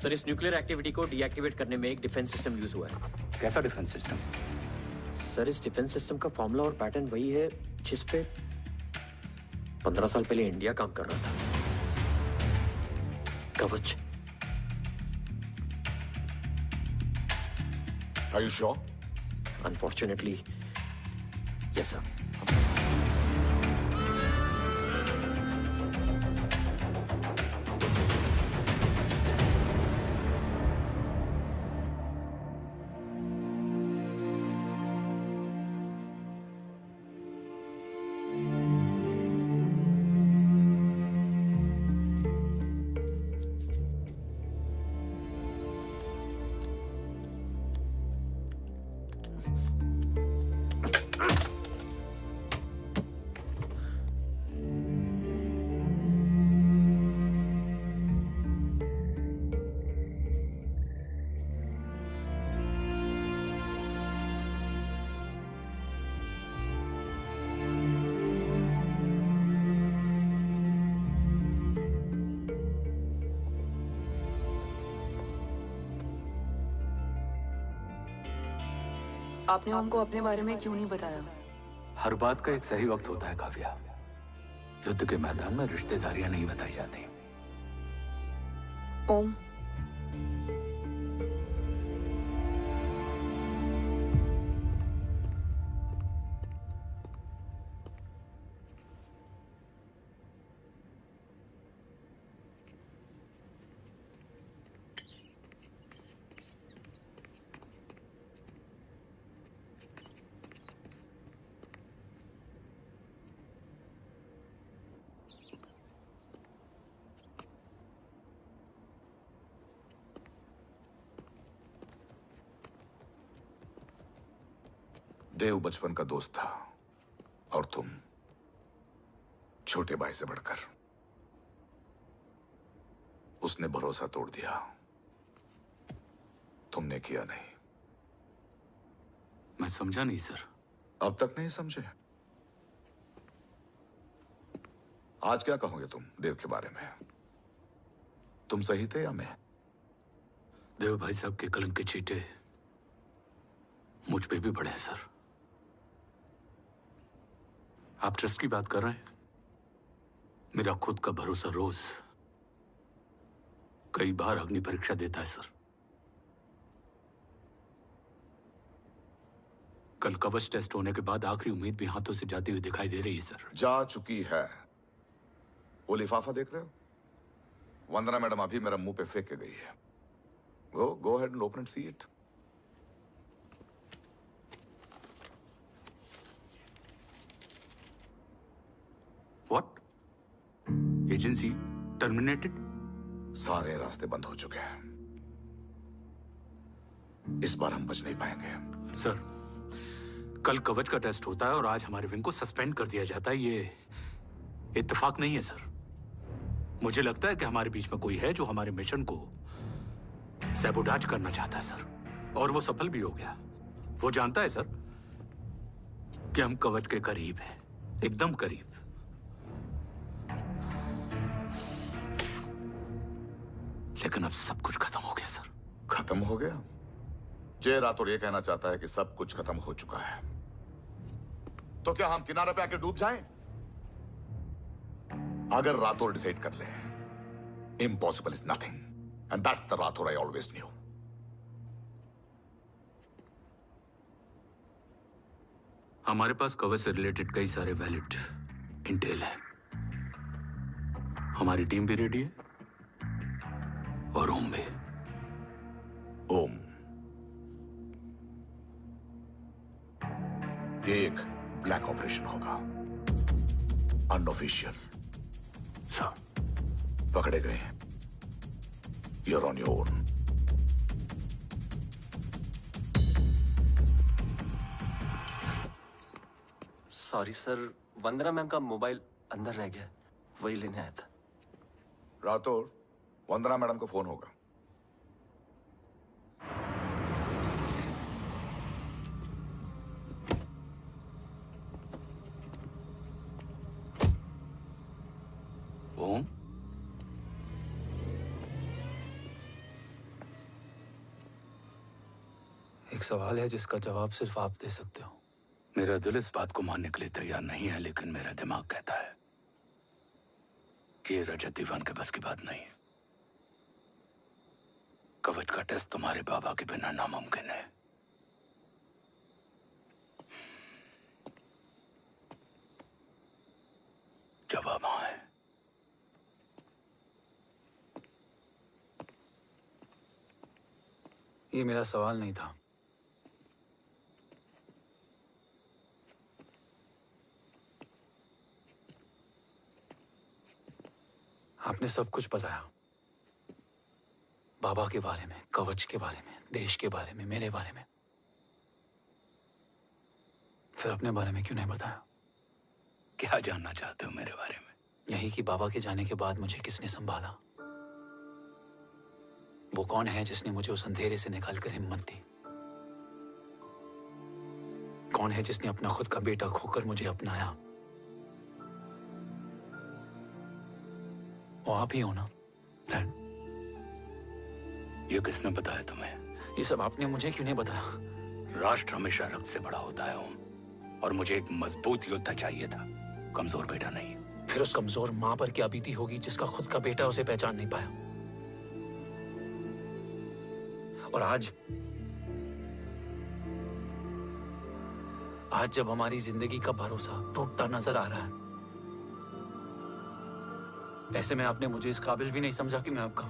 सर, इस न्यूक्लियर एक्टिविटी को डीएक्टिवेट करने में एक डिफेंस सिस्टम यूज हुआ है। कैसा डिफेंस सिस्टम? सर, इस डिफेंस सिस्टम का फॉर्मूला और पैटर्न वही है जिस पे 15 साल पहले इंडिया काम कर रहा था। कवच। Are you sure? Unfortunately, yes sir. आपने ओम को अपने बारे में क्यों नहीं बताया? हर बात का एक सही वक्त होता है काव्या। युद्ध के मैदान में रिश्तेदारियां नहीं बताई जाती। ओम, देव बचपन का दोस्त था और तुम छोटे भाई से बढ़कर। उसने भरोसा तोड़ दिया, तुमने किया नहीं। मैं समझा नहीं सर। अब तक नहीं समझे? आज क्या कहोगे तुम देव के बारे में? तुम सही थे या मैं? देव भाई साहब के कलंक के चीटे मुझ पे भी पड़े हैं सर। आप ट्रस्ट की बात कर रहे हैं? मेरा खुद का भरोसा रोज कई बार अग्नि परीक्षा देता है सर। कल कवच टेस्ट होने के बाद आखिरी उम्मीद भी हाथों से जाती हुई दिखाई दे रही है सर। जा चुकी है। वो लिफाफा देख रहे हो? वंदना मैडम अभी मेरा मुंह पे फेंक के गई है। गो ahead and open and see it. What? Agency terminated? सारे रास्ते बंद हो चुके हैं। इस बार हम बच नहीं पाएंगे। सर, कल कवच का टेस्ट होता है और आज हमारे विंग को सस्पेंड कर दिया जाता है। ये इत्तेफाक नहीं है सर। मुझे लगता है कि हमारे बीच में कोई है जो हमारे मिशन को सैबोटाज करना चाहता है सर, और वो सफल भी हो गया। वो जानता है सर कि हम कवच के करीब हैं, एकदम करीब। लेकिन अब सब कुछ खत्म हो गया सर। खत्म हो गया? जय राठौर ये कहना चाहता है कि सब कुछ खत्म हो चुका है। तो क्या हम किनारे पे आके डूब जाएं? अगर राठौर डिसाइड कर ले, impossible is nothing, and that's the Rathore I always new. हमारे पास कवच से रिलेटेड कई सारे वैलिड इंटेल है। हमारी टीम भी रेडी है और ओम भी। ओम, ये एक ब्लैक ऑपरेशन होगा, अनऑफिशियल। सर, पकड़े गए हैं। You're on your own. Sorry sir, Vandana ma'am का मोबाइल अंदर रह गया, वही लेने आया था। राठौर, वंदना मैडम को फोन होगा। ओम, एक सवाल है जिसका जवाब सिर्फ आप दे सकते हो। मेरा दिल इस बात को मानने के लिए तैयार नहीं है, लेकिन मेरा दिमाग कहता है कि ये रजत दीवान के बस की बात नहीं है। कवच का टेस्ट तुम्हारे बाबा के बिना नामुमकिन है। जवाब हाँ है। ये मेरा सवाल नहीं था। आपने सब कुछ बताया, बाबा के बारे में, कवच के बारे में, देश के बारे में, मेरे बारे में। फिर अपने बारे में क्यों नहीं बताया? क्या जानना चाहते हो मेरे बारे में? यही कि बाबा के जाने के बाद मुझे किसने संभाला? वो कौन है जिसने मुझे उस अंधेरे से निकालकर हिम्मत दी? कौन है जिसने अपना खुद का बेटा खोकर मुझे अपनाया? वो आप ही हो ना, डैड? ये किसने बताया तुम्हें? ये सब आपने मुझे क्यों नहीं बताया? राष्ट्र हमेशा रक्त से बड़ा होता है ओम, और मुझे एक मजबूत योद्धा चाहिए था, कमजोर बेटा नहीं। फिर उस कमजोर माँ पर क्या बीती होगी जिसका खुद का बेटा उसे पहचान नहीं पाया? और आज जब हमारी जिंदगी का भरोसा टूटता नजर आ रहा है, ऐसे में आपने मुझे इस काबिल भी नहीं समझा कि मैं आपका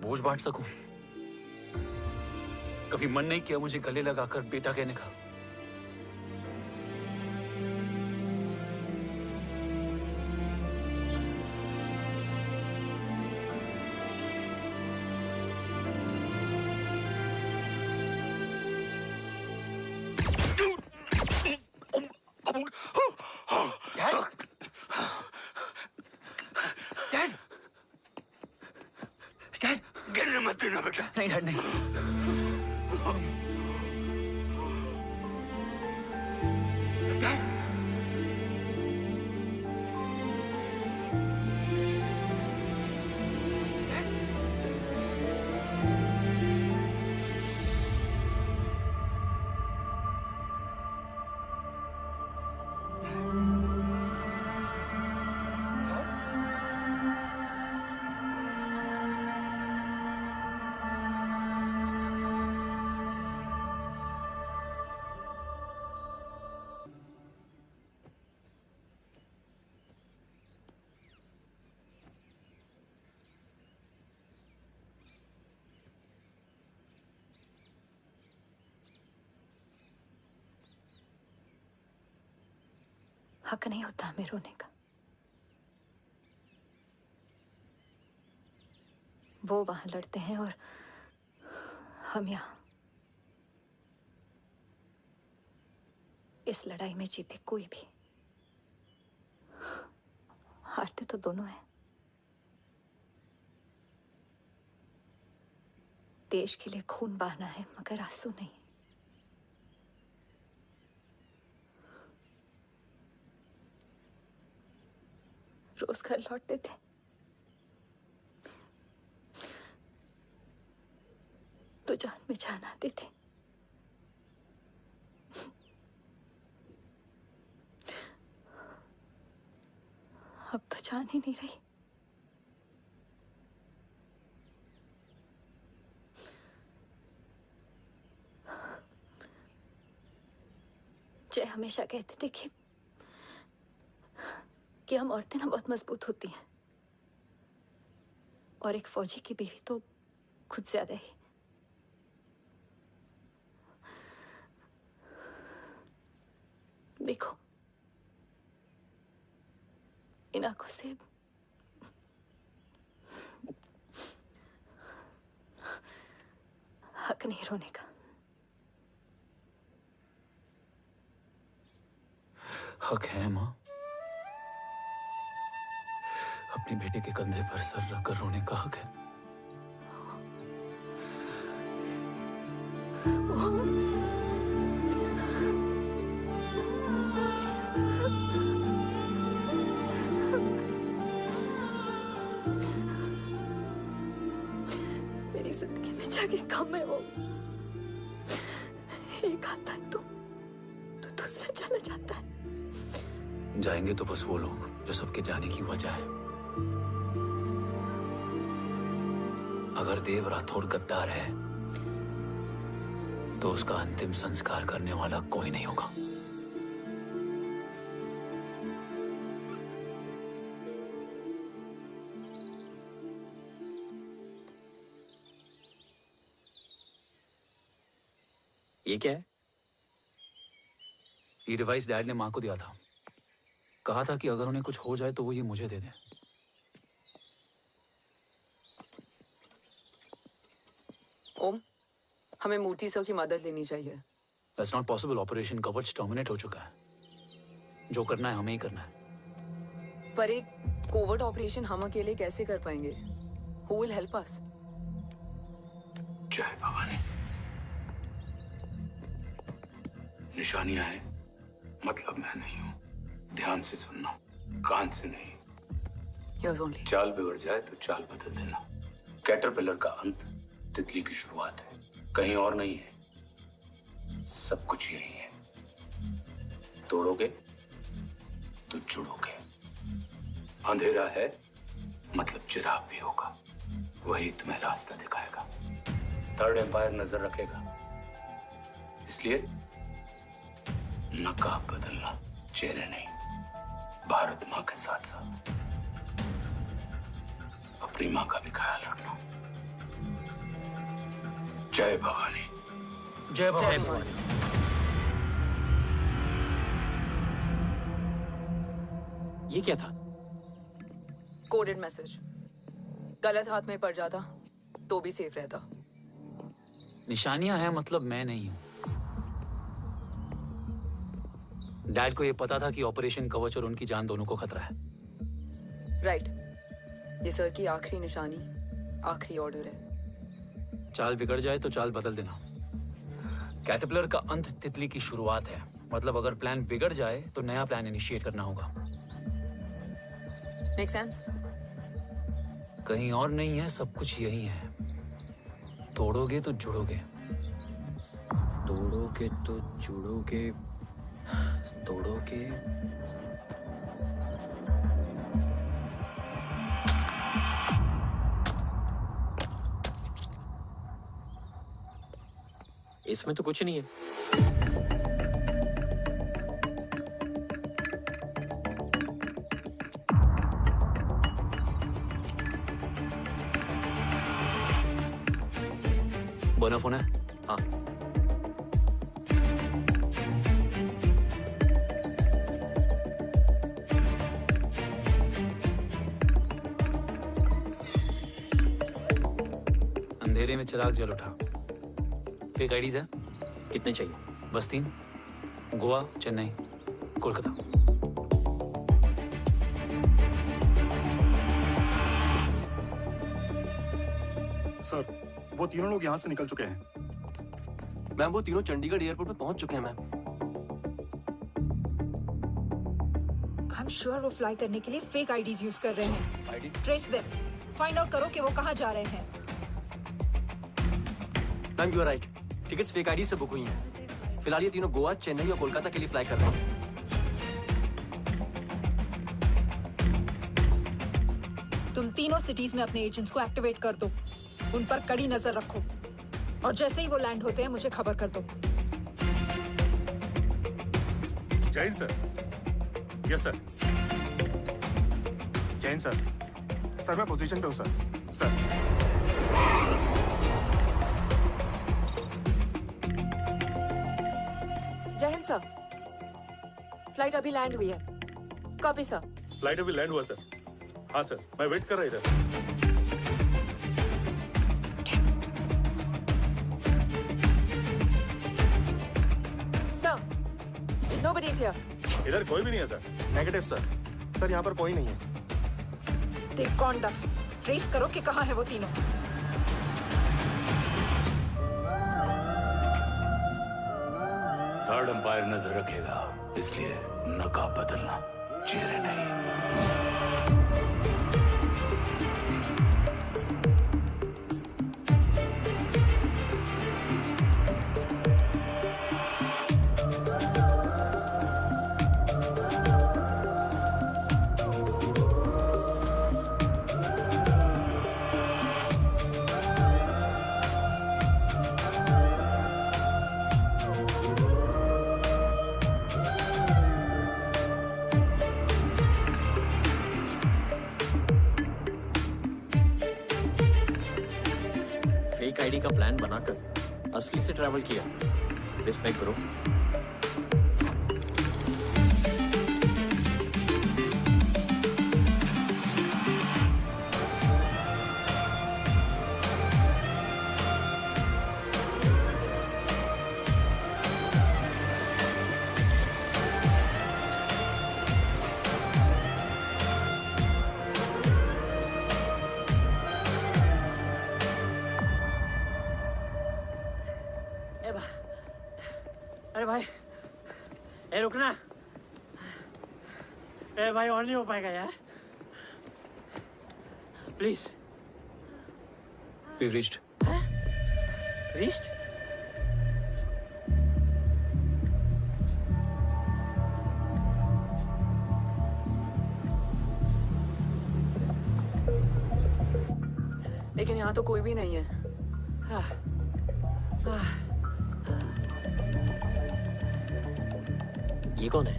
बोझ बांट सकूं। कभी मन नहीं किया मुझे गले लगाकर बेटा कहने का? नहीं डैड नहीं। हक नहीं होता हमें रोने का। वो वहां लड़ते हैं और हम यहाँ। इस लड़ाई में जीते कोई भी, हारते तो दोनों हैं। देश के लिए खून बहाना है मगर आंसू नहीं। रोज घर लौटते थे, तो जान में जान आती थी। अब तो जान ही नहीं रही। जय हमेशा कहते थे कि हम औरतें ना बहुत मजबूत होती हैं, और एक फौजी की बीवी तो खुद ज्यादा ही। देखो, इन आंखों से हक नहीं रोने का। हक है माँ, अपने बेटे के कंधे पर सर रखकर रोने का हक है। मेरी जिंदगी में जगह कम है वो। एक आता है तो दूसरा चला जाता है। जाएंगे तो बस वो लोग जो सबके जाने की वजह है। अगर देव राठौर गद्दार है तो उसका अंतिम संस्कार करने वाला कोई नहीं होगा। ये क्या है? ये डिवाइस डैड ने माँ को दिया था। कहा था कि अगर उन्हें कुछ हो जाए तो वो ये मुझे दे दें। ओम, हमें मूर्ति सर की मदद लेनी चाहिए। That's not possible. ऑपरेशन कवच टर्मिनेट हो चुका है। जो करना है हमें ही करना है। पर एक कोवर्ट ऑपरेशन हम अकेले कैसे कर पाएंगे? Who will help us? जय भवानी। निशानियां हैं, मतलब मैं नहीं हूं। ध्यान से सुनना, कान से नहीं। Yours only. चाल बिगड़ जाए तो चाल बदल देना। कैटरपिलर का अंत तितली की शुरुआत है, कहीं और नहीं है। सब कुछ यही है। तोड़ोगे तो जुड़ोगे। अंधेरा है मतलब चिराग भी होगा, वही तुम्हें रास्ता दिखाएगा। थर्ड एम्पायर नजर रखेगा, इसलिए नकाब बदलना, चेहरे नहीं। भारत माँ के साथ साथ अपनी माँ का भी ख्याल रखना। जय भवानी। जय भवानी। ये क्या था? Coded message. गलत हाथ में पड़ जाता तो भी सेफ रहता। निशानियां हैं मतलब मैं नहीं हूं। डैड को ये पता था कि ऑपरेशन कवच और उनकी जान दोनों को खतरा है। राइट। ये सर की आखिरी निशानी, आखिरी ऑर्डर है। चाल बिगड़ जाए तो चाल बदल देना। कैटरपिलर का अंत तितली की शुरुआत है। मतलब अगर प्लान बिगड़ जाए तो नया प्लान इनिशिएट करना होगा। Make sense? कहीं और नहीं है, सब कुछ यही है। तोड़ोगे तो जुड़ोगे। तोड़ोगे तो जुड़ोगे, तोड़ोगे। इसमें तो कुछ नहीं है। बोना फोन है? हाँ। अंधेरे में चिराग जल उठा। फेक आईडीज है? कितने चाहिए? बस 3। गोवा, चेन्नई, कोलकाता। सर, वो तीनों लोग यहाँ से निकल चुके हैं। मैम वो तीनों चंडीगढ़ एयरपोर्ट पे पहुंच चुके हैं मैम। आई एम श्योर वो फ्लाई करने के लिए फेक आईडीज यूज कर रहे हैं। ID? Trace them, find out करो कि वो कहाँ जा रहे हैं। Ma'am you are right, tickets fake ID से बुक हुई हैं। फिलहाल ये तीनों गोवा, चेन्नई और कोलकाता के लिए फ्लाई कर रहे हैं। तुम तीनों सिटीज में अपने एजेंट्स को एक्टिवेट कर दो। उन पर कड़ी नजर रखो और जैसे ही वो लैंड होते हैं मुझे खबर कर दो। Jain sir. Yes sir. Jain sir. Sir मैं पोजीशन पे हूँ सर। सर। जय हिंद सर। फ्लाइट अभी लैंड हुई है। Copy sir. फ्लाइट अभी लैंड हुआ सर। हाँ सर, मैं वेट कर रहा इधर। Nobody is here. इधर कोई भी नहीं है सर। Negative sir. सर यहाँ पर कोई नहीं है। देख कौन दस। ट्रेस करो कि कहाँ है वो तीनों। थर्ड अंपायर नजर रखेगा, इसलिए नकाब बदलना, चेहरे नहीं। फेक आईडी का प्लान बनाकर असली से ट्रैवल किया। Respect bro. अरे भाई, ए रुकना। ए भाई और नहीं हो पाएगा यार, प्लीज। We've reached. Reached? लेकिन यहाँ तो कोई भी नहीं है। ये कौन है?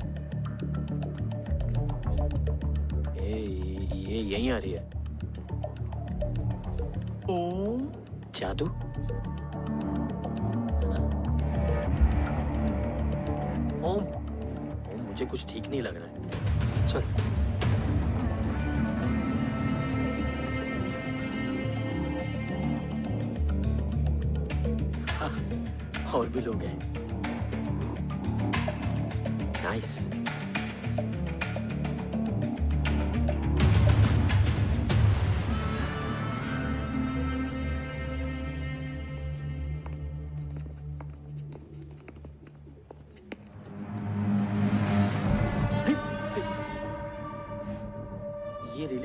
ये यहीं आ रही है। ओम जादू। ओम मुझे कुछ ठीक नहीं लग रहा है। चल। हाँ, और भी लोग हैं। नाइस।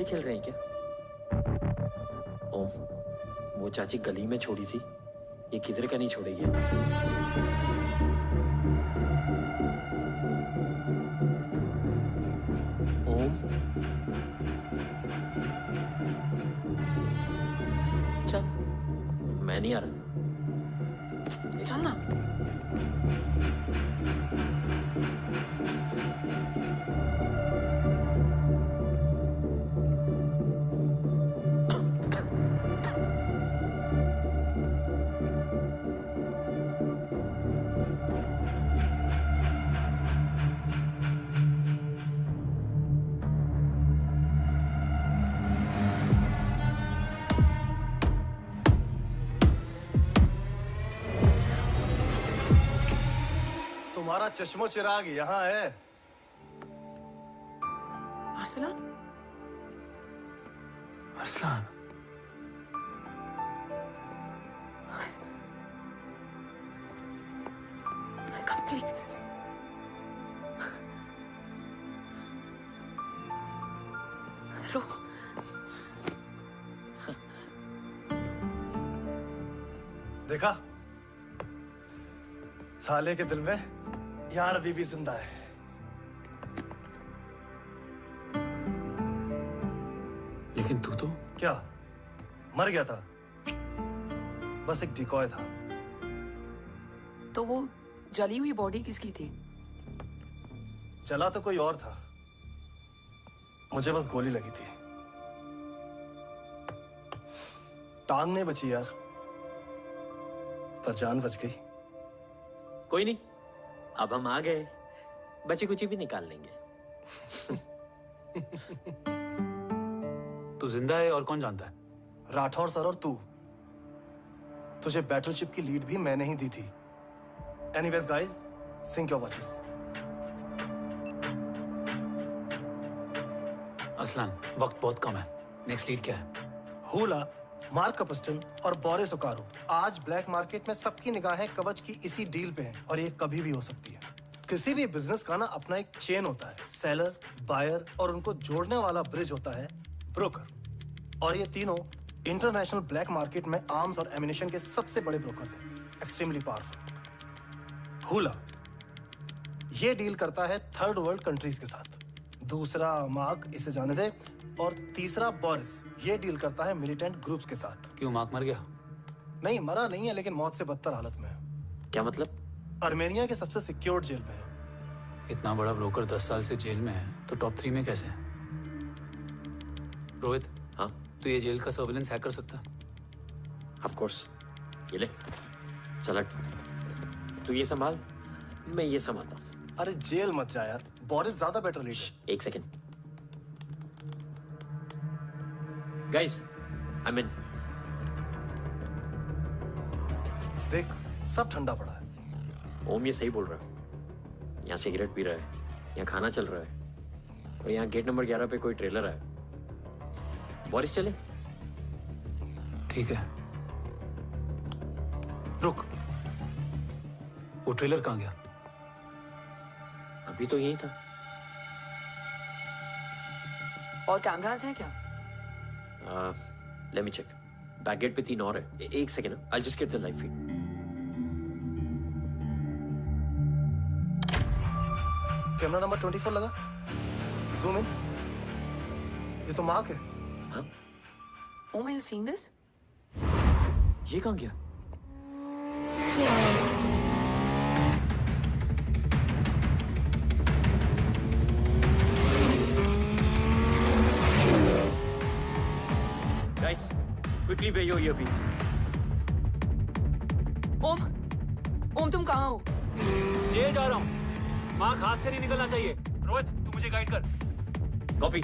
होली खेल रहे हैं क्या? ओम, वो चाची गली में छोड़ी थी, ये किधर का नहीं छोड़ेगी? ओम, चल। मैं नहीं आ रहा। चल ना। तुम्हारा चश्मो चिराग यहाँ है। Arsalan? Arsalan, I can't believe this. रो। देखा, साले के दिल में यार अभी भी जिंदा है। लेकिन तू तो क्या मर गया था? बस एक डिकॉय था। तो वो जली हुई बॉडी किसकी थी? जला तो कोई और था, मुझे बस गोली लगी थी। टांग नहीं बची यार, पर जान बच गई। कोई नहीं, अब हम आ गए, बची कुची भी निकाल लेंगे। तू जिंदा है और कौन जानता है? राठौर सर और तू। तुझे बैटलशिप की लीड भी मैंने ही दी थी। Anyways guys, sync your watches. Aslan, वक्त बहुत कम है। नेक्स्ट लीड क्या है? हुला, मार्क कपस्टन और बोरिस ओकारो आज ब्लैक मार्केट में सबकी निगाहें कवच की इसी डील पे हैं और ये कभी भी हो सकती है। किसी भी बिजनेस का ना अपना एक चेन होता है, सेलर, बायर और उनको जोड़ने वाला ब्रिज होता है ब्रोकर। और ये तीनों इंटरनेशनल ब्लैक मार्केट में आर्म्स और एमिनेशन के सबसे बड़े ब्रोकर्स हैं, एक्सट्रीमली पावरफुल। हुला ये डील करता है थर्ड वर्ल्ड कंट्रीज के साथ, दूसरा मार्क, इसे जाने दे, और तीसरा बोरिस ये डील करता है मिलिटेंट ग्रुप्स के साथ। क्यों, मार्क मर गया? नहीं, मरा नहीं है, लेकिन मौत से बदतर हालत में है। क्या मतलब? आर्मेनिया के सबसे सिक्योर्ड जेल में है। इतना बड़ा ब्रोकर 10 साल से जेल में है, तो टॉप 3 में कैसे है? रोहित, हाँ, तो ये जेल का सर्विलेंस हैक कर सकता? Of course. ये ले, चला, तू ये संभाल, मैं ये संभालता हूँ। अरे जेल मत जा यार, बोरिस ज्यादा बेटर लीडर। एक सेकेंड गाइस, आई मीन देख, सब ठंडा पड़ा है। ओम ये सही बोल रहा है। यहाँ सिगरेट पी रहा है, यहाँ खाना चल रहा है, और यहाँ गेट नंबर 11 पे कोई ट्रेलर है। बोरिस चले? ठीक है, रुक, वो ट्रेलर कहाँ गया? अभी तो यही था। और कैमरास हैं क्या? Let me check. Back gate पे 3 और है। एक second, I just get the live feed. Camera number 24 लगा, जूम इन। ये तो मार्क है। हाँ? Om, are you seeing this? ये कहाँ गया? Guys, quickly wear your earpiece. ओम, तुम कहाँ हो? जेल जा रहा हूँ। मार्क हाथ से नहीं निकलना चाहिए। रोहित, तू मुझे गाइड कर। कॉपी।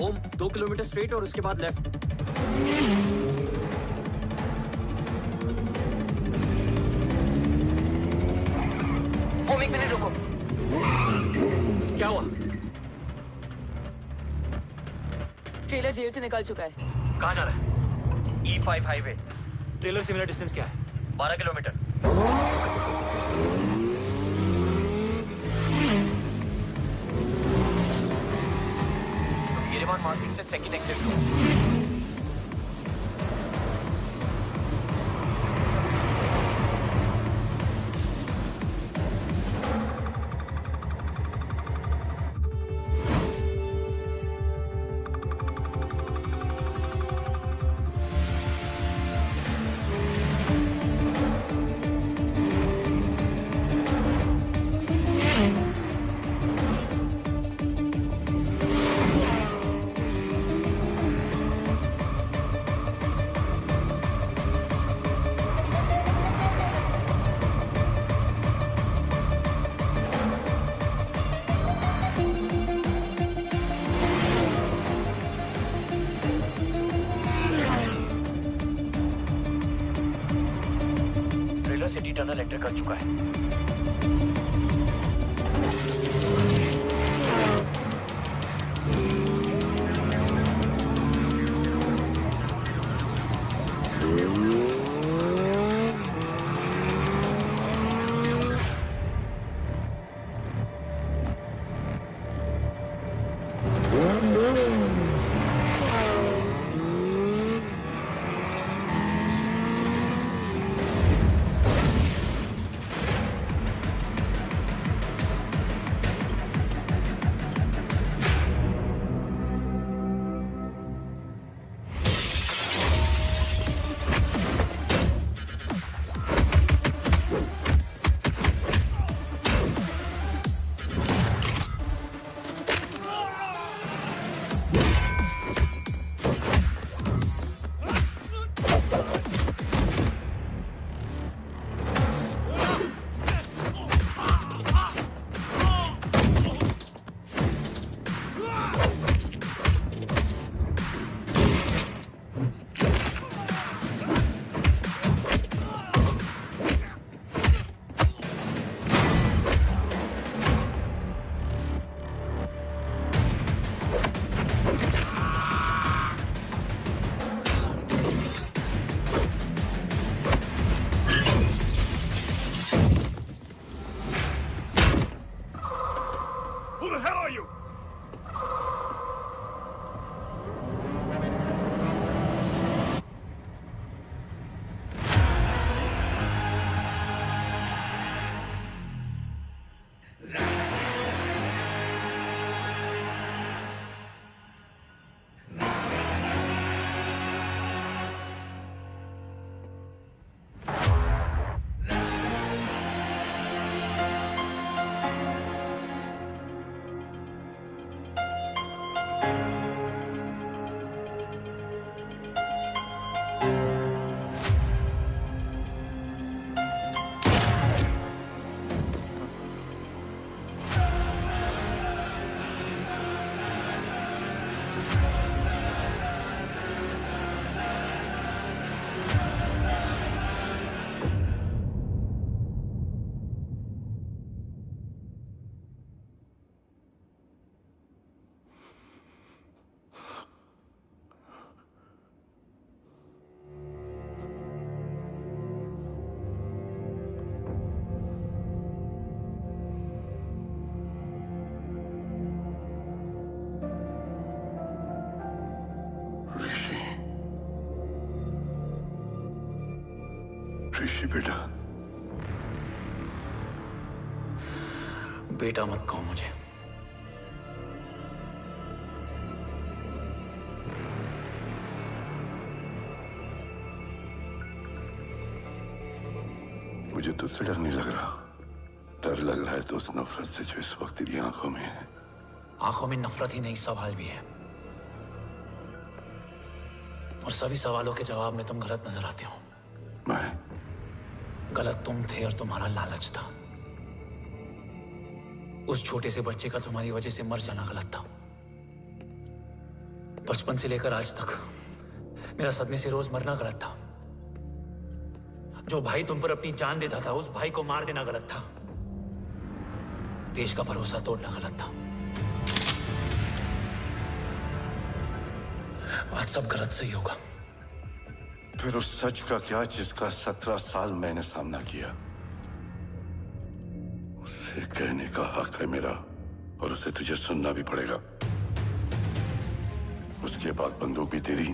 ओम, 2 किलोमीटर स्ट्रेट और उसके बाद लेफ्ट। ओम, 1 मिनट रुको। क्या हुआ? ट्रेलर जेल से निकल चुका है। कहाँ जा रहा है? E5 highway. ट्रेलर से मेरा डिस्टेंस क्या है? 12 किलोमीटर। देवान मार्केट से सेकंड एग्जिट लो। सिटी टनल एंटर कर चुका है। ऋषि बेटा, बेटा मत कहो मुझे। मुझे तुझसे डर नहीं लग रहा, डर लग रहा है तो उस नफरत से जो इस वक्त तेरी आंखों में है। आंखों में नफरत ही नहीं, सवाल भी है, और सभी सवालों के जवाब में तुम गलत नजर आते हो। मैं गलत तुम थे और तुम्हारा लालच था। उस छोटे से बच्चे का तुम्हारी वजह से मर जाना गलत था। बचपन से लेकर आज तक मेरा सदमे से रोज मरना गलत था। जो भाई तुम पर अपनी जान देता था उस भाई को मार देना गलत था। देश का भरोसा तोड़ना गलत था। आज सब गलत सही होगा। फिर उस सच का क्या जिसका 17 साल मैंने सामना किया? उसे कहने का हक है मेरा, और उसे तुझे सुनना भी पड़ेगा। ये बात बंदूक भी तेरी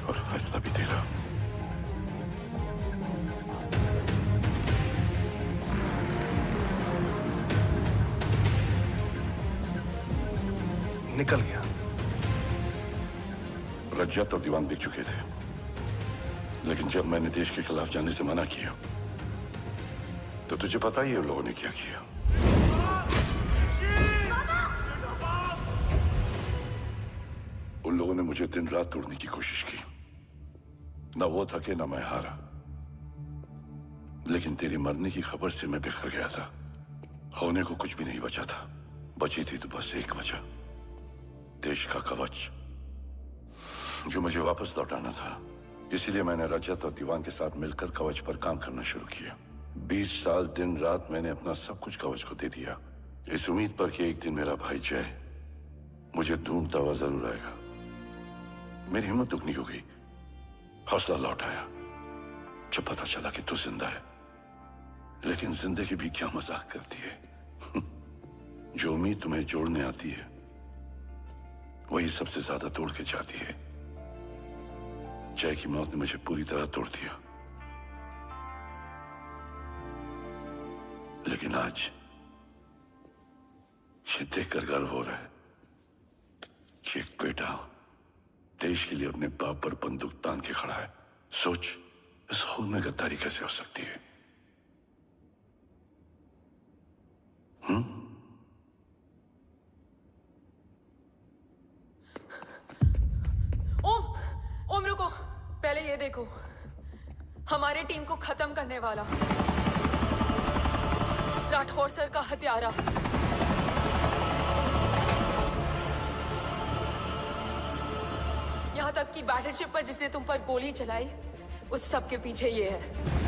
और फैसला भी तेरा। निकल गया। रज्जत और दीवान बिक चुके थे, लेकिन जब मैंने देश के खिलाफ जाने से मना किया तो तुझे पता ही है उन लोगों ने क्या किया। उन लोगों ने मुझे दिन रात तोड़ने की कोशिश की, ना वो थके ना मैं हारा। लेकिन तेरी मरने की खबर से मैं बिखर गया था। होने को कुछ भी नहीं बचा था। बची थी तो बस एक वजह, देश का कवच, जो मुझे वापस लौटाना था। इसीलिए मैंने रजत और दीवान के साथ मिलकर कवच पर काम करना शुरू किया। 20 साल दिन रात मैंने अपना सब कुछ कवच को दे दिया, इस उम्मीद पर कि एक दिन मेरा भाई जय मुझे ढूंढता हुआ जरूर आएगा। मेरी हिम्मत दुगनी हो गई, हौसला लौट आया जब पता चला कि तू जिंदा है। लेकिन जिंदगी भी क्या मजाक करती है। जो उम्मीद तुम्हें जोड़ने आती है वही सबसे ज्यादा तोड़ के जाती है। जय की मौत ने मुझे पूरी तरह तोड़ दिया, लेकिन आज ये देखकर गर्व हो रहा है कि एक बेटा देश के लिए अपने बाप पर बंदूक तान के खड़ा है। सोच, इस खून में गद्दारी कैसे हो सकती है? ओम रुको, पहले ये देखो, हमारे टीम को खत्म करने वाला राठौर सर का हत्यारा। यहां तक कि बैटलशिप पर जिसने तुम पर गोली चलाई, उस सब के पीछे ये है।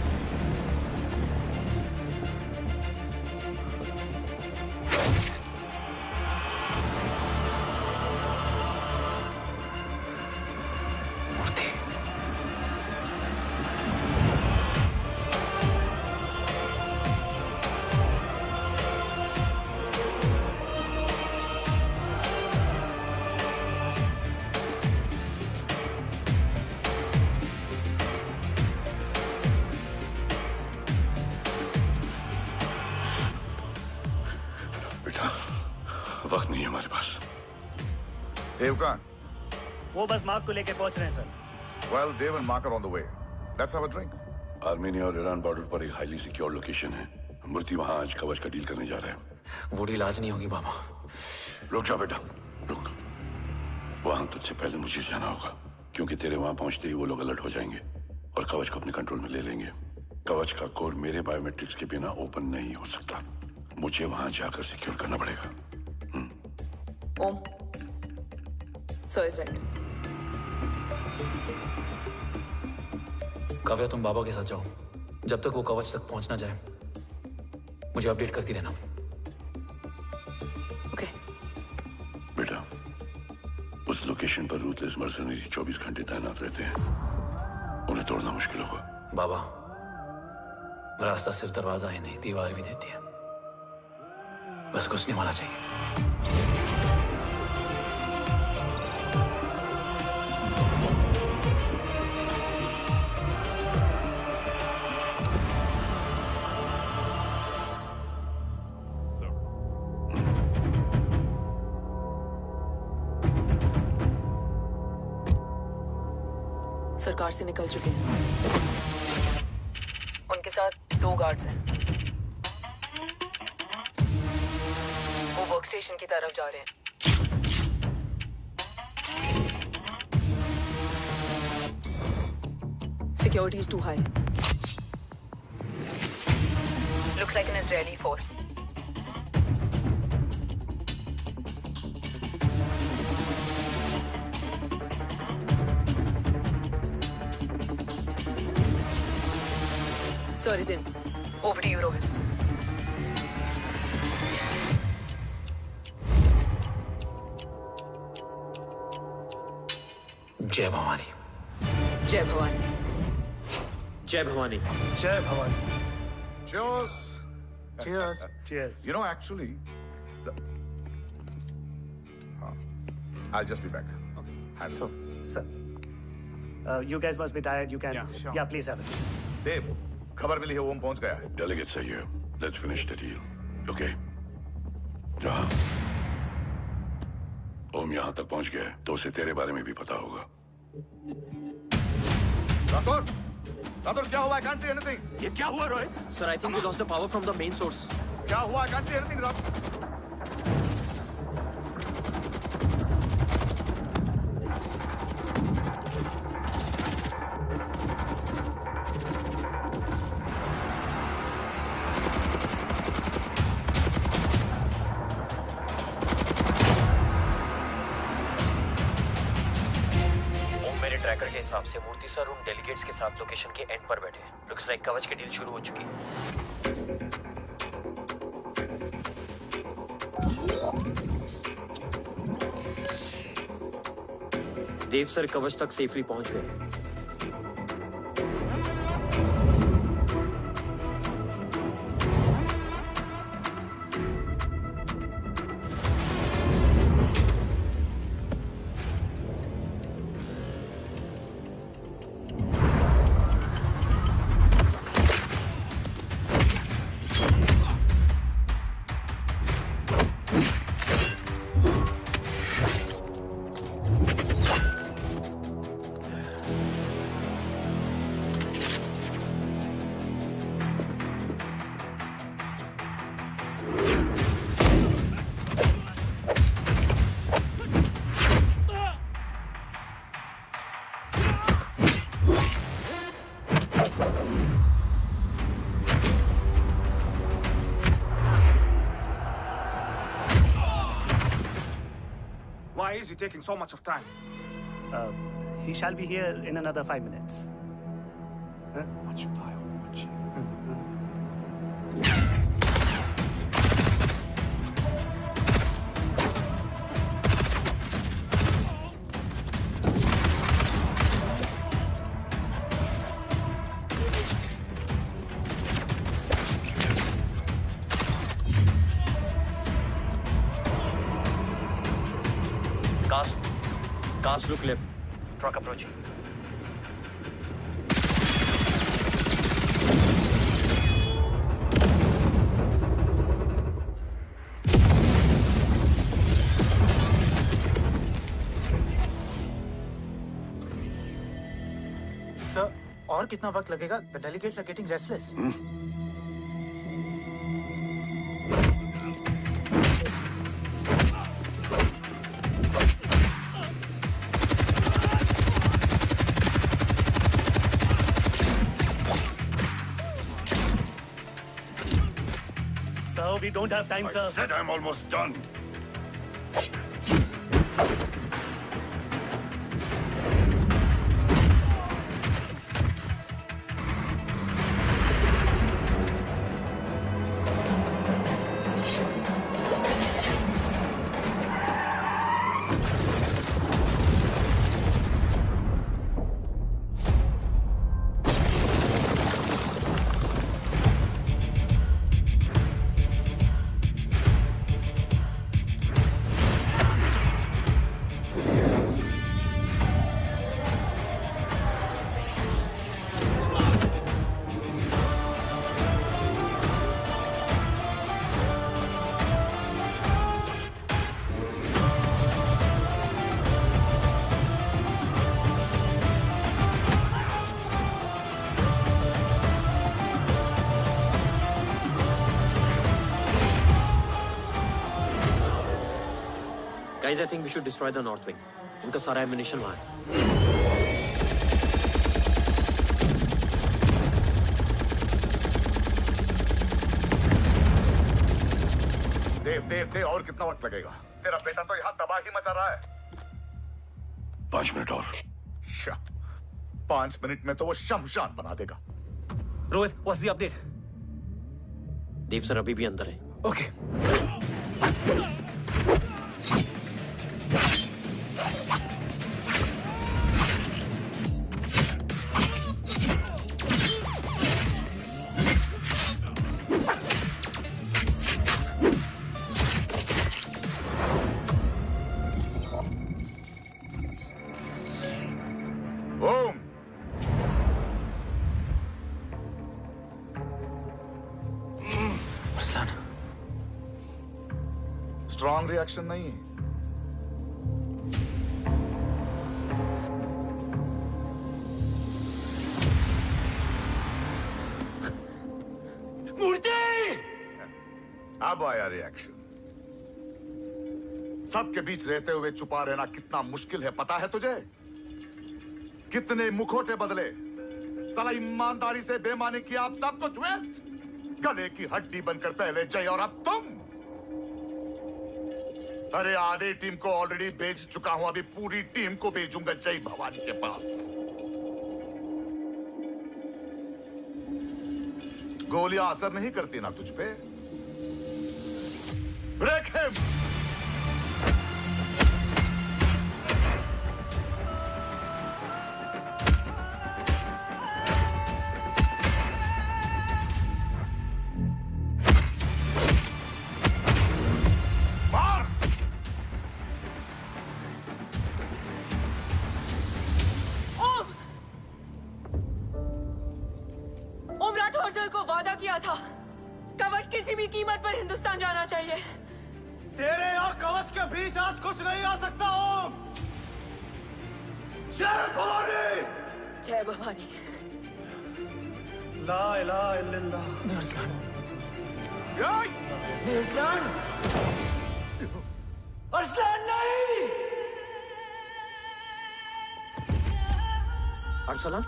वक्त नहीं है हमारे पास। देव कहाँ? वो बस मार्क को लेके पहुंच रहे हैं sir. Well, Dev and Mark are on the way. Let's have a drink. Armenia और ईरान बॉर्डर पर एक हाईली सिक्योर लोकेशन है। मूर्ति वहां आज कवच का डील करने जा रहे हैं। वो डील आज नहीं होगी बाबा। रुक जा बेटा, रुक। वहां तुझसे पहले मुझे जाना होगा, क्योंकि तेरे वहां पहुंचते ही वो लोग अलर्ट हो जाएंगे और कवच को अपने कंट्रोल में ले लेंगे। कवच का कोर मेरे बायोमेट्रिक्स के बिना ओपन नहीं हो सकता। मुझे वहां जाकर सिक्योर करना पड़ेगा। ओम, सो इज राइट। काव्या, तुम बाबा के साथ जाओ। जब तक वो कवच तक पहुंच ना जाए मुझे अपडेट करती रहना। ओके। बेटा, उस लोकेशन पर रूथलेस मर्सनरी 24 घंटे तैनात रहते हैं। उन्हें तोड़ना मुश्किल होगा। बाबा, रास्ता सिर्फ दरवाजा ही नहीं, दीवार भी देती है। बस घुसने वाला चाहिए। सरकार से निकल चुके हैं। उनके साथ 2 गार्ड्स हैं। वो वर्क स्टेशन की तरफ जा रहे हैं। Security is too high. Looks like an Israeli force. Sir is in. Over to you, Rohit. जय भवानी। जय भवानी। जय भवानी। जय Bhavani. Cheers. Cheers. Cheers. You know, actually, I'll just be back. Hands up. Sir, you guys must be tired. You can. Yeah, please have a seat. देव, खबर मिली है ओम पहुंच गया है। Delegate सही है। Let's finish the deal. Okay? जहाँ ओम यहाँ तक पहुंच गया है, तो उसे तेरे बारे में भी पता होगा। राठौर, राठौर क्या हुआ? I can't see anything. ये क्या हुआ Rohit? Sir, I think we lost the power from the main source. क्या हुआ? I can't see anything, Rathore. Tracker के हिसाब से मूर्ति सर उन डेलीगेट्स के साथ लोकेशन के एंड पर बैठे। लुक्स लाइक कवच की डील शुरू हो चुकी है। देव सर कवच तक सेफली पहुंच गए। Why is he taking so much of time? He shall be here in another 5 minutes. Huh? What should I watch? Cars look left. Truck approaching. Sir, और कितना वक्त लगेगा? The delegates are getting restless. Sir, we don't have time, sir. I said I'm almost done. Guys, I think we should destroy the north wing. उनका सारा ammunition वहाँ है। देव और कितना वक्त लगेगा? तेरा बेटा तो यहाँ तबाही मचा रहा है। 5 मिनट और। 5 मिनट में तो वो शमशान बना देगा। Rohit, what's the update? Dev sir अभी भी अंदर है। Okay. Om, Arsalan, strong reaction नहीं। मूर्ति! अब आया रिएक्शन। सबके बीच रहते हुए छुपा रहना कितना मुश्किल है पता है तुझे? कितने मुखौटे बदले, साला ईमानदारी से बेमानी किया, आप सब कुछ वेस्ट। गले की हड्डी बनकर पहले जय और अब तुम। अरे आधे टीम को ऑलरेडी भेज चुका हूं, अभी पूरी टीम को भेजूंगा जय भवानी के पास। गोलियां असर नहीं करती ना तुझ पे। Break him. किसी भी कीमत पर हिंदुस्तान जाना चाहिए। तेरे और कवच के बीच आज कुछ नहीं आ सकता। ओम, जय भवानी। जय भवानी। ला इलाहा इल्लल्लाह। अरसलान, अरसलान, अरसलान नहीं। अरसलान,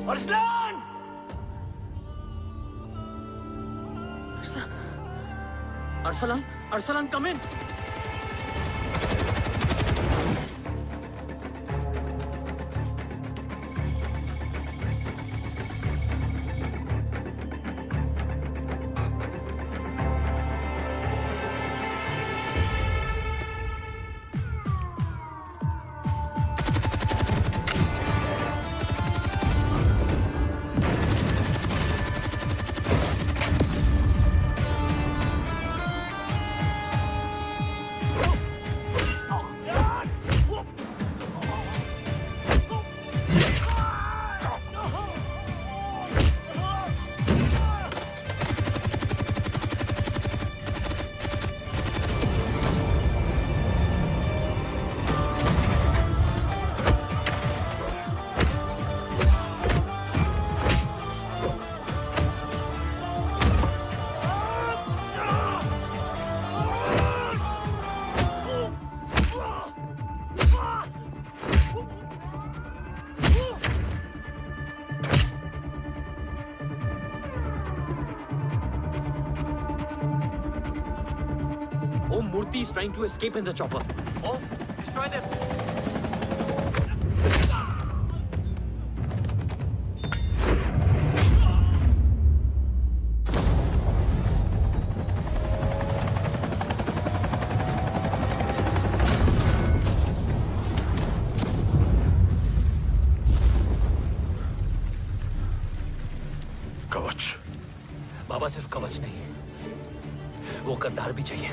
अरसलान! अरसलान, अरसलान, कम इन। Murthy is trying to escape in the chopper. Oh, destroy them. कवच। बाबा सिर्फ कवच नहीं, वो गद्दार भी चाहिए।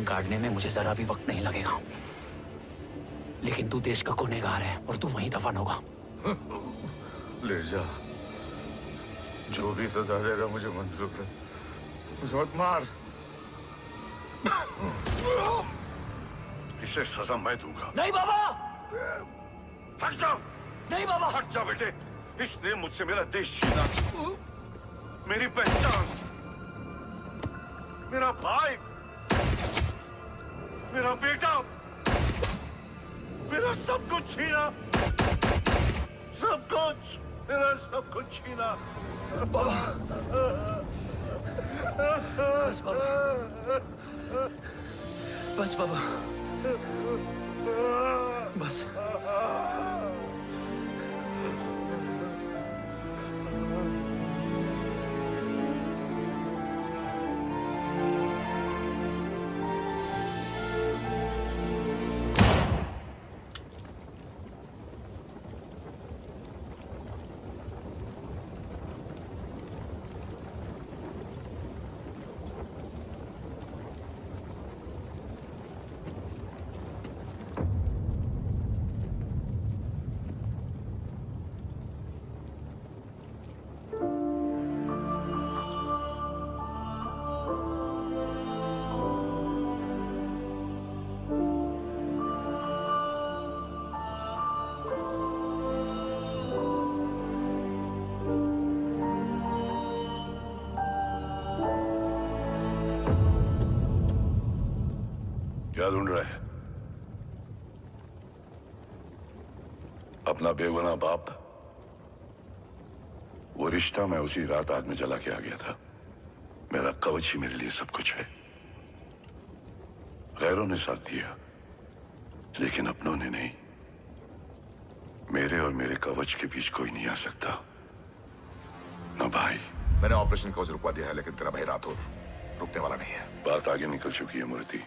आंख गाड़ने में मुझे जरा भी वक्त नहीं लगेगा, लेकिन तू देश का गुनहगार है और तू वहीं दफन होगा। ले जा, जो भी सजा देगा मुझे मंजूर है। मुझे मत मार। इसे सजा मैं दूंगा। नहीं बाबा, हट जाओ। नहीं बाबा, हट जा बेटे। इसने मुझसे मेरा देश छीना, मेरी पहचान, मेरा भाई, मेरा बेटा, मेरा सब कुछ छीना, सब कुछ, मेरा सब कुछ छीना। बाबा, बस बाबा, बस बाबा, बस। क्या ढूंढ रहा है? अपना बेगुनाह बाप। वो रिश्ता मैं उसी रात आग में जला के आ गया था। मेरा कवच ही मेरे लिए सब कुछ है। गैरों ने साथ दिया, लेकिन अपनों ने नहीं। मेरे और मेरे कवच के बीच कोई नहीं आ सकता। ना भाई। मैंने ऑपरेशन कवच रुकवा दिया है, लेकिन तेरा भाई राठौर रुकने वाला नहीं है। बात आगे निकल चुकी है मूर्ति।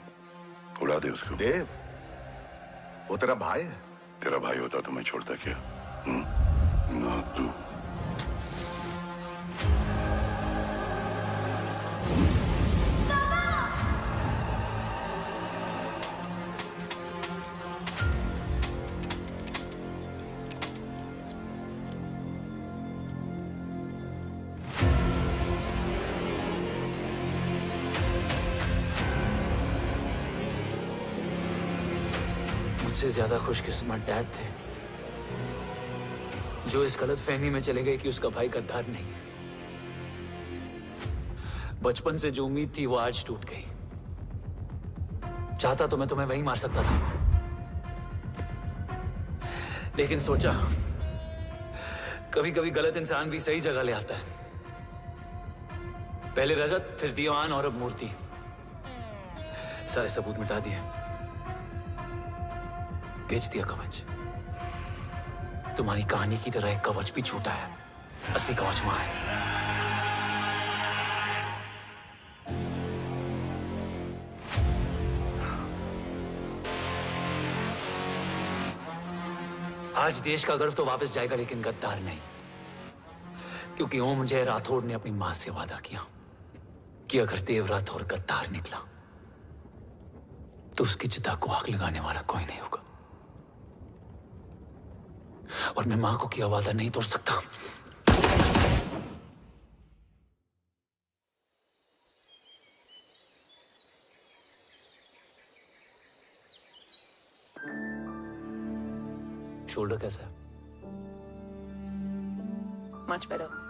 उड़ा दे उसको। देव, वो तेरा भाई है। तेरा भाई होता तो मैं छोड़ता क्या? ना तू। मुझसे ज्यादा खुशकिस्मत डैड थे, जो इस गलत फहमी में चले गए कि उसका भाई गद्दार नहीं है। बचपन से जो उम्मीद थी वो आज टूट गई। चाहता तो मैं तुम्हें वहीं मार सकता था, लेकिन सोचा कभी कभी गलत इंसान भी सही जगह ले आता है। पहले रजत, फिर दीवान और अब मूर्ति। सारे सबूत मिटा दिए, बेच दिया कवच। तुम्हारी कहानी की तरह एक कवच भी झूठा है, असली कवच वहां है। आज देश का गर्व तो वापस जाएगा, लेकिन गद्दार नहीं, क्योंकि ओम जय राठौड़ ने अपनी मां से वादा किया कि अगर देव राठौड़ गद्दार निकला तो उसकी चिता को आग लगाने वाला कोई नहीं होगा। और मैं मां को किया वादा नहीं तोड़ सकता। शोल्डर कैसा है? Much better.